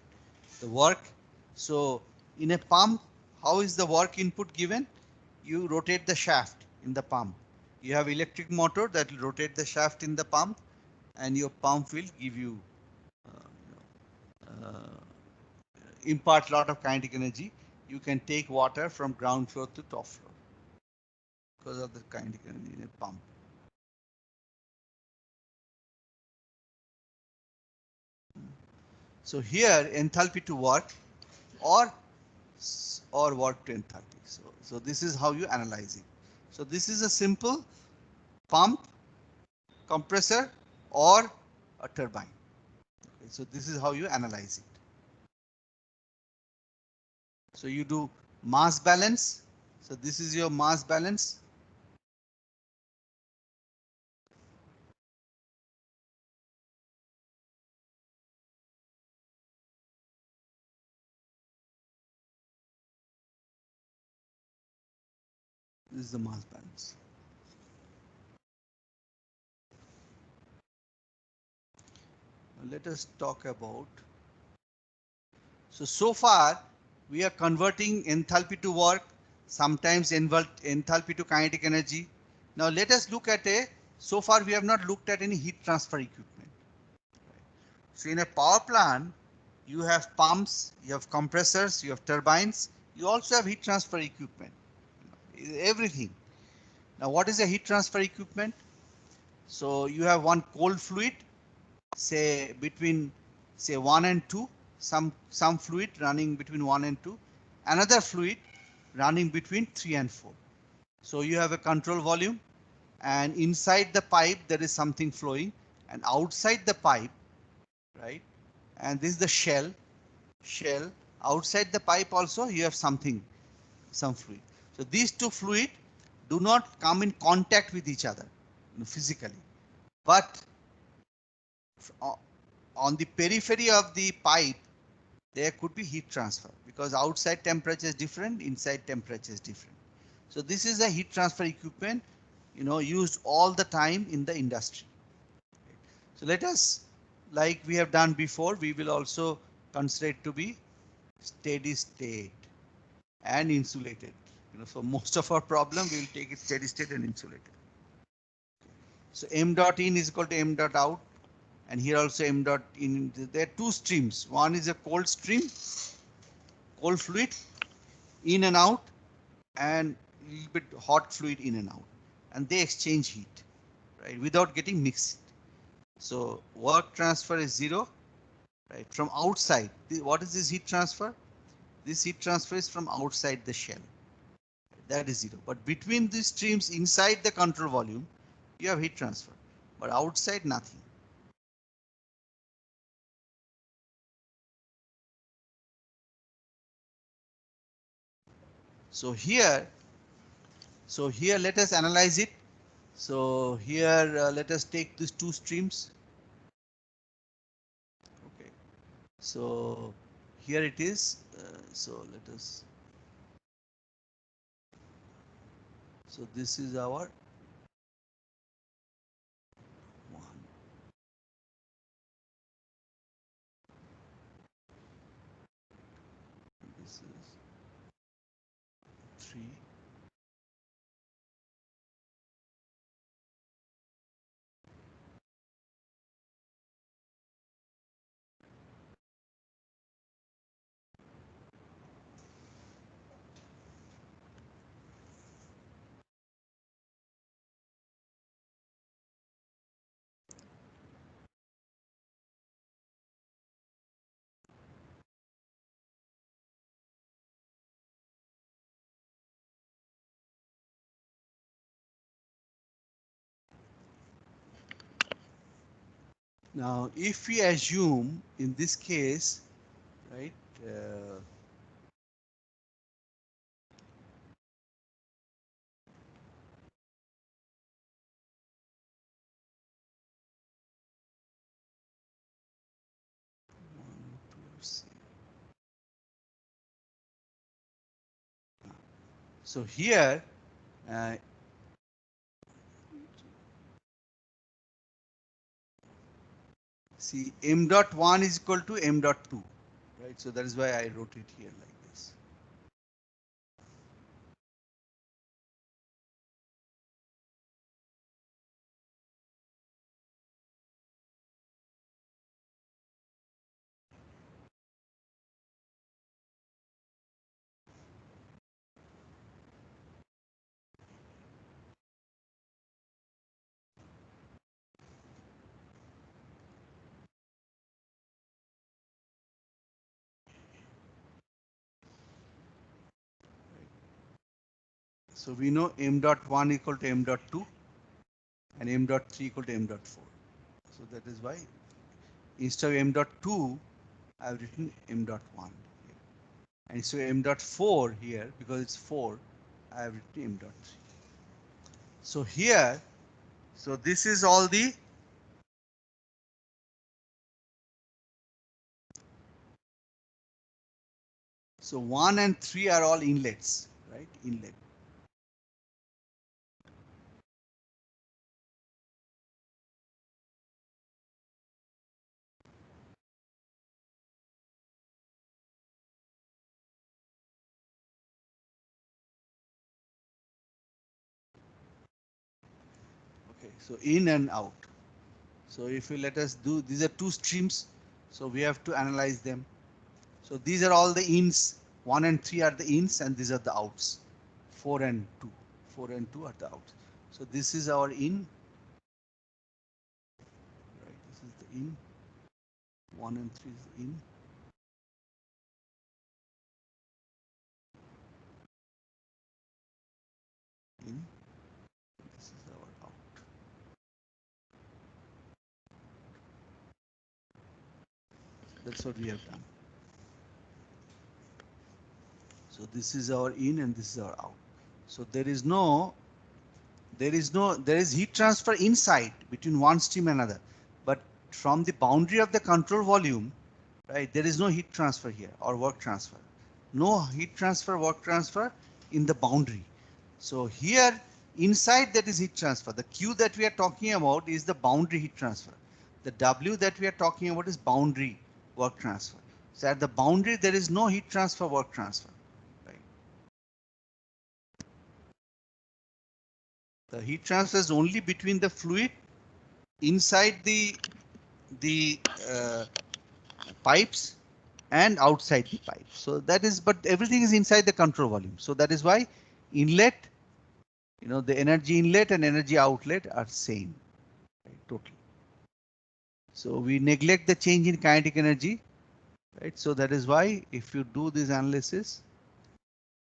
Speaker 1: The work. So in a pump, how is the work input given? You rotate the shaft in the pump. You have electric motor that will rotate the shaft in the pump, and your pump will give you impart lot of kinetic energy. You can take water from ground floor to top floor because of the kinetic energy in a pump. So here enthalpy to work or work to enthalpy. So this is how you analyze it. So this is a simple pump, compressor, or a turbine. Okay, so this is how you analyze it. So you do mass balance. So this is your mass balance. This is the mass balance. Now let us talk about. So far we are converting enthalpy to work, sometimes enthalpy to kinetic energy. Now let us look at so far we have not looked at any heat transfer equipment. So in a power plant, you have pumps, you have compressors, you have turbines, you also have heat transfer equipment, everything. Now what is a heat transfer equipment? So you have one cold fluid, say between say 1 and 2, some fluid running between 1 and 2, another fluid running between 3 and 4. So you have a control volume, and inside the pipe there is something flowing, and outside the pipe, right, and this is the shell outside the pipe also you have some fluid. So these two fluid do not come in contact with each other physically, but on the periphery of the pipe there could be heat transfer, because outside temperature is different, inside temperature is different. So this is a heat transfer equipment, used all the time in the industry. So let us, like we have done before, we will also consider it to be steady state and insulated. For most of our problem, we will take it steady state and insulated. So m dot in is equal to m dot out, and here also m dot in. There are two streams. One is a cold stream, cold fluid in and out, and a little bit hot fluid in and out, and they exchange heat, right, without getting mixed. So work transfer is 0, right, from outside. What is this heat transfer? This heat transfer is from outside the shell. That is 0. But between these streams inside the control volume, you have heat transfer, but outside nothing. So here let us analyze it. So here let us take these two streams. Okay. So here it is. So let us. So this is our one. This is 3. Now, if we assume in this case, right, 1, 2, 3. So here, uh, see m dot 1 is equal to m dot 2, right? So that is why I wrote it here like this. So we know m dot 1 equal to m dot 2 and m dot 3 equal to m dot 4. So that is why instead of m dot 2, I have written m dot 1 here. And so m dot 4 here, because it's 4, I have written m dot 3. So here, so this is all the so 1 and 3 are all inlets, right? Inlet. Okay, so in and out. So if you let us do, these are two streams, so we have to analyze them. So these are all the ins, 1 and 3 are the ins and these are the outs, 4 and 2. 4 and 2 are the outs. So this is our in, right? This is the in, 1 and 3 is the in. In, this is our out. That's what we have done. So this is our in and this is our out. So there is heat transfer inside between one stream and another, but from the boundary of the control volume, right, there is no heat transfer here or work transfer. No heat transfer, work transfer in the boundary. So here inside that is heat transfer. The Q that we are talking about is the boundary heat transfer. The W that we are talking about is boundary work transfer. So at the boundary there is no heat transfer, work transfer. The heat transfer is only between the fluid inside the pipes and outside the pipe. So that is, but everything is inside the control volume. So that is why inlet, the energy inlet and energy outlet are same, right, totally. So we neglect the change in kinetic energy, right? So that is why if you do this analysis,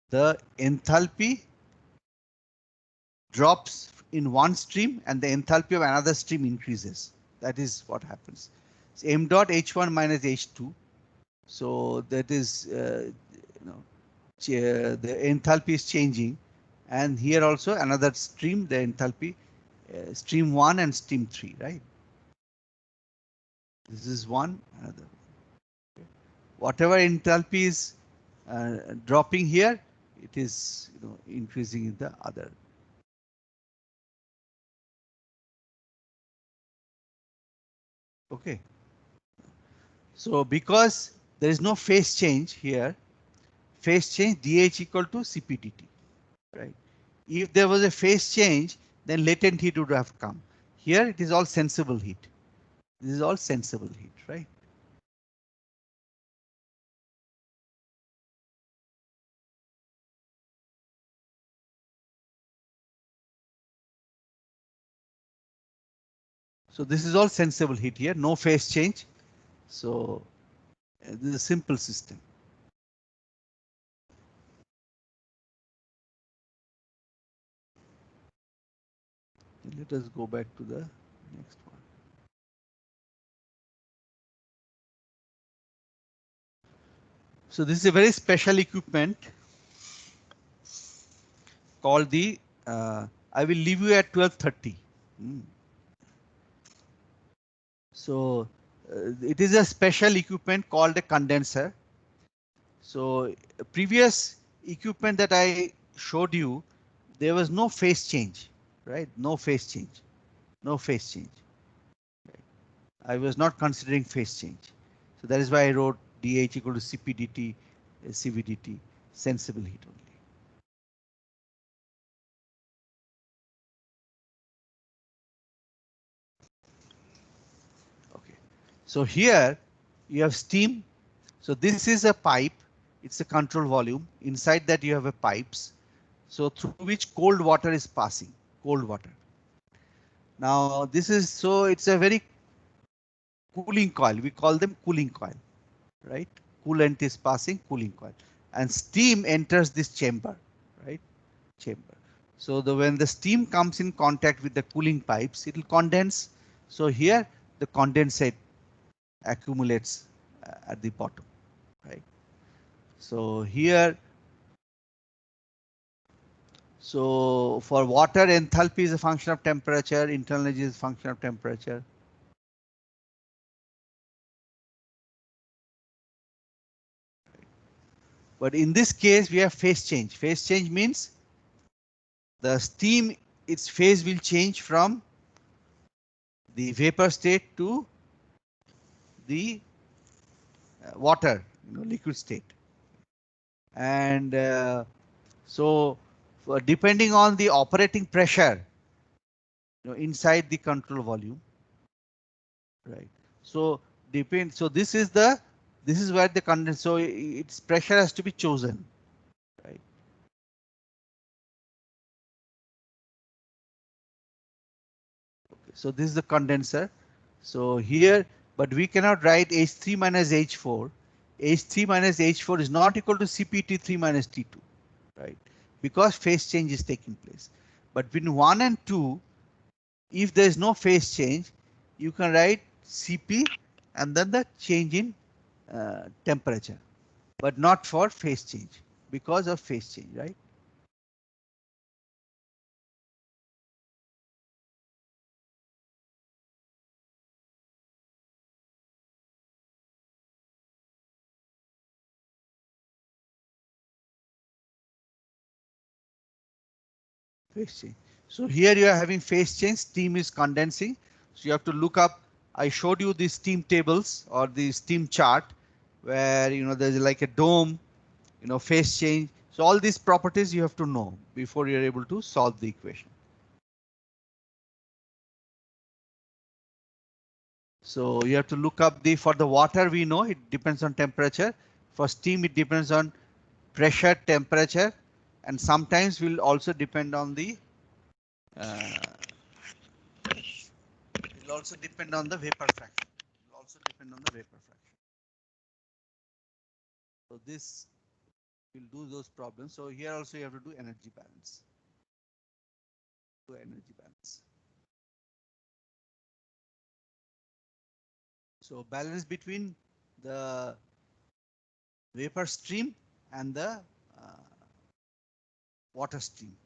Speaker 1: the enthalpy drops in one stream and the enthalpy of another stream increases. That is what happens. It's m dot h1 minus h2. So that is, the enthalpy is changing, and here also another stream, the enthalpy, stream 1 and stream 3, right? This is one, another. Whatever enthalpy is dropping here, it is increasing in the other. Okay. So because there is no phase change here, phase change dH equal to Cp dt, right? If there was a phase change, then latent heat would have come. Here it is all sensible heat. This is all sensible heat, right? So this is all sensible heat here, no phase change. So this is a simple system. Let us go back to the next one. So this is a very special equipment called the, I will leave you at 12:30. So it is a special equipment called a condenser. So previous equipment that I showed you, there was no phase change, right? No phase change, no phase change. Right? I was not considering phase change. So that is why I wrote dH equal to Cp dt, Cv dt, sensible heat only. Okay. So here you have steam. So this is a pipe. It's a control volume. Inside that you have a pipes. So through which cold water is passing, cold water. Now this is, so it's a very cooling coil. We call them cooling coil, right? Coolant is passing, cooling coil, and steam enters this chamber, right? Chamber. So when the steam comes in contact with the cooling pipes, it will condense. So here the condensate accumulates at the bottom, right? So here, so for water, enthalpy is a function of temperature, internal energy is a function of temperature. But in this case, we have phase change. Phase change means the steam, its phase will change from the vapor state to the water, liquid state. And so depending on the operating pressure, inside the control volume, right? So so this is where the condense, so its pressure has to be chosen, right? Okay, so this is the condenser. So here, but we cannot write H3 minus H4. H3 minus H4 is not equal to CpT3 minus T2, right? Because phase change is taking place. But between 1 and 2, if there is no phase change, you can write Cp and then the change in temperature, but not for phase change because of phase change, right? Phase change. So here you are having phase change, steam is condensing. So you have to look up, I showed you the steam tables or the steam chart where, there's like a dome, phase change. So all these properties you have to know before you're able to solve the equation. So you have to look up for the water, we know it depends on temperature. For steam, it depends on pressure, temperature, and sometimes will also depend on the it will also depend on the vapor fraction. It will also depend on the vapor fraction. So this will do those problems. So here also you have to do energy balance. Do energy balance. So balance between the vapor stream and the water stream.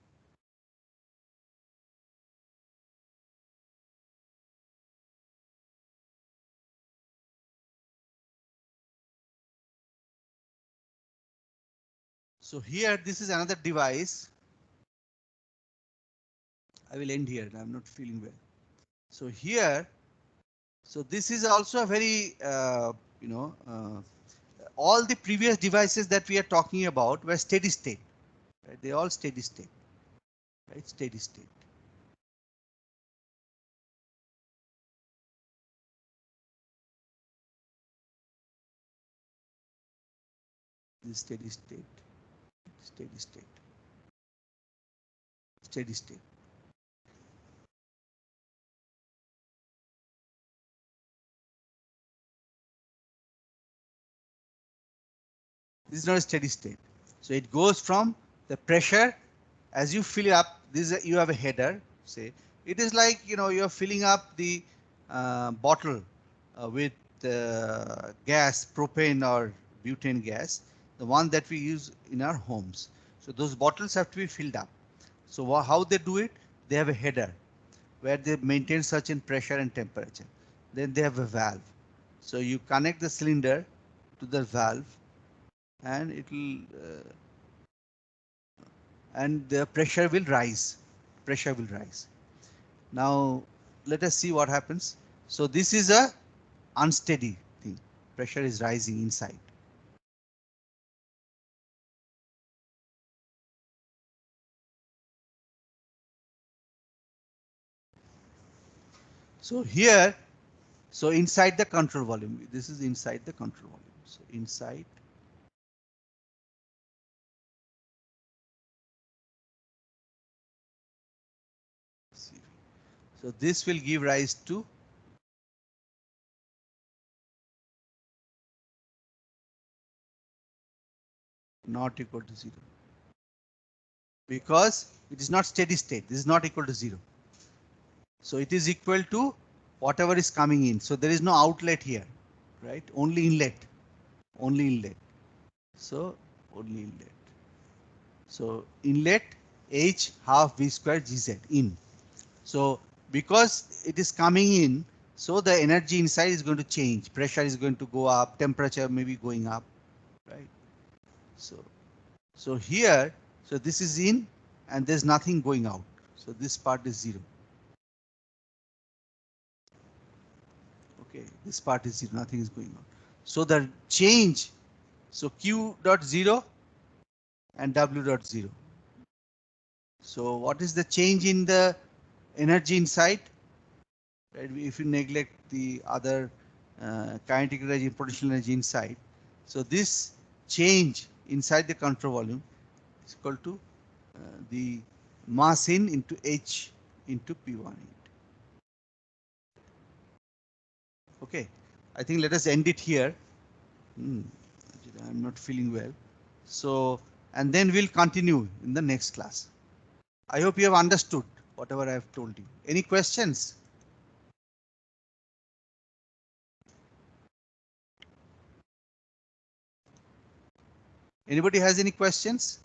Speaker 1: So here, this is another device. I will end here. I'm not feeling well. So here, so this is also a very, all the previous devices that we are talking about were steady state. Right? They all steady state. Right? Steady state. This steady state. Steady state. Steady state. This is not a steady state. So it goes from the pressure as you fill up. You have a header. Say it is like you're filling up the bottle with gas, propane or butane gas, the one that we use in our homes. So those bottles have to be filled up. So how they do it? They have a header where they maintain certain pressure and temperature. Then they have a valve. So you connect the cylinder to the valve and it will and the pressure will rise. Pressure will rise. Now let us see what happens. So this is a unsteady thing. Pressure is rising inside. So here, so inside the control volume, this is inside the control volume. So inside. So this will give rise to not equal to 0. because it is not steady state. This is not equal to 0. So it is equal to whatever is coming in. So there is no outlet here, right? Only inlet. Only inlet. So only inlet. So inlet H half V square Gz in. So because it is coming in, so the energy inside is going to change. Pressure is going to go up, temperature may be going up, right? So here, so this is in and there's nothing going out. So this part is 0. Okay, this part is 0, nothing is going on. So the change, so Q dot 0 and W dot 0. So what is the change in the energy inside? Right, if you neglect the other kinetic energy and potential energy inside. So this change inside the control volume is equal to the mass in into H into P1. Okay, I think let us end it here. I'm not feeling well. So, and then we'll continue in the next class. I hope you have understood whatever I have told you. Any questions? Anybody has any questions?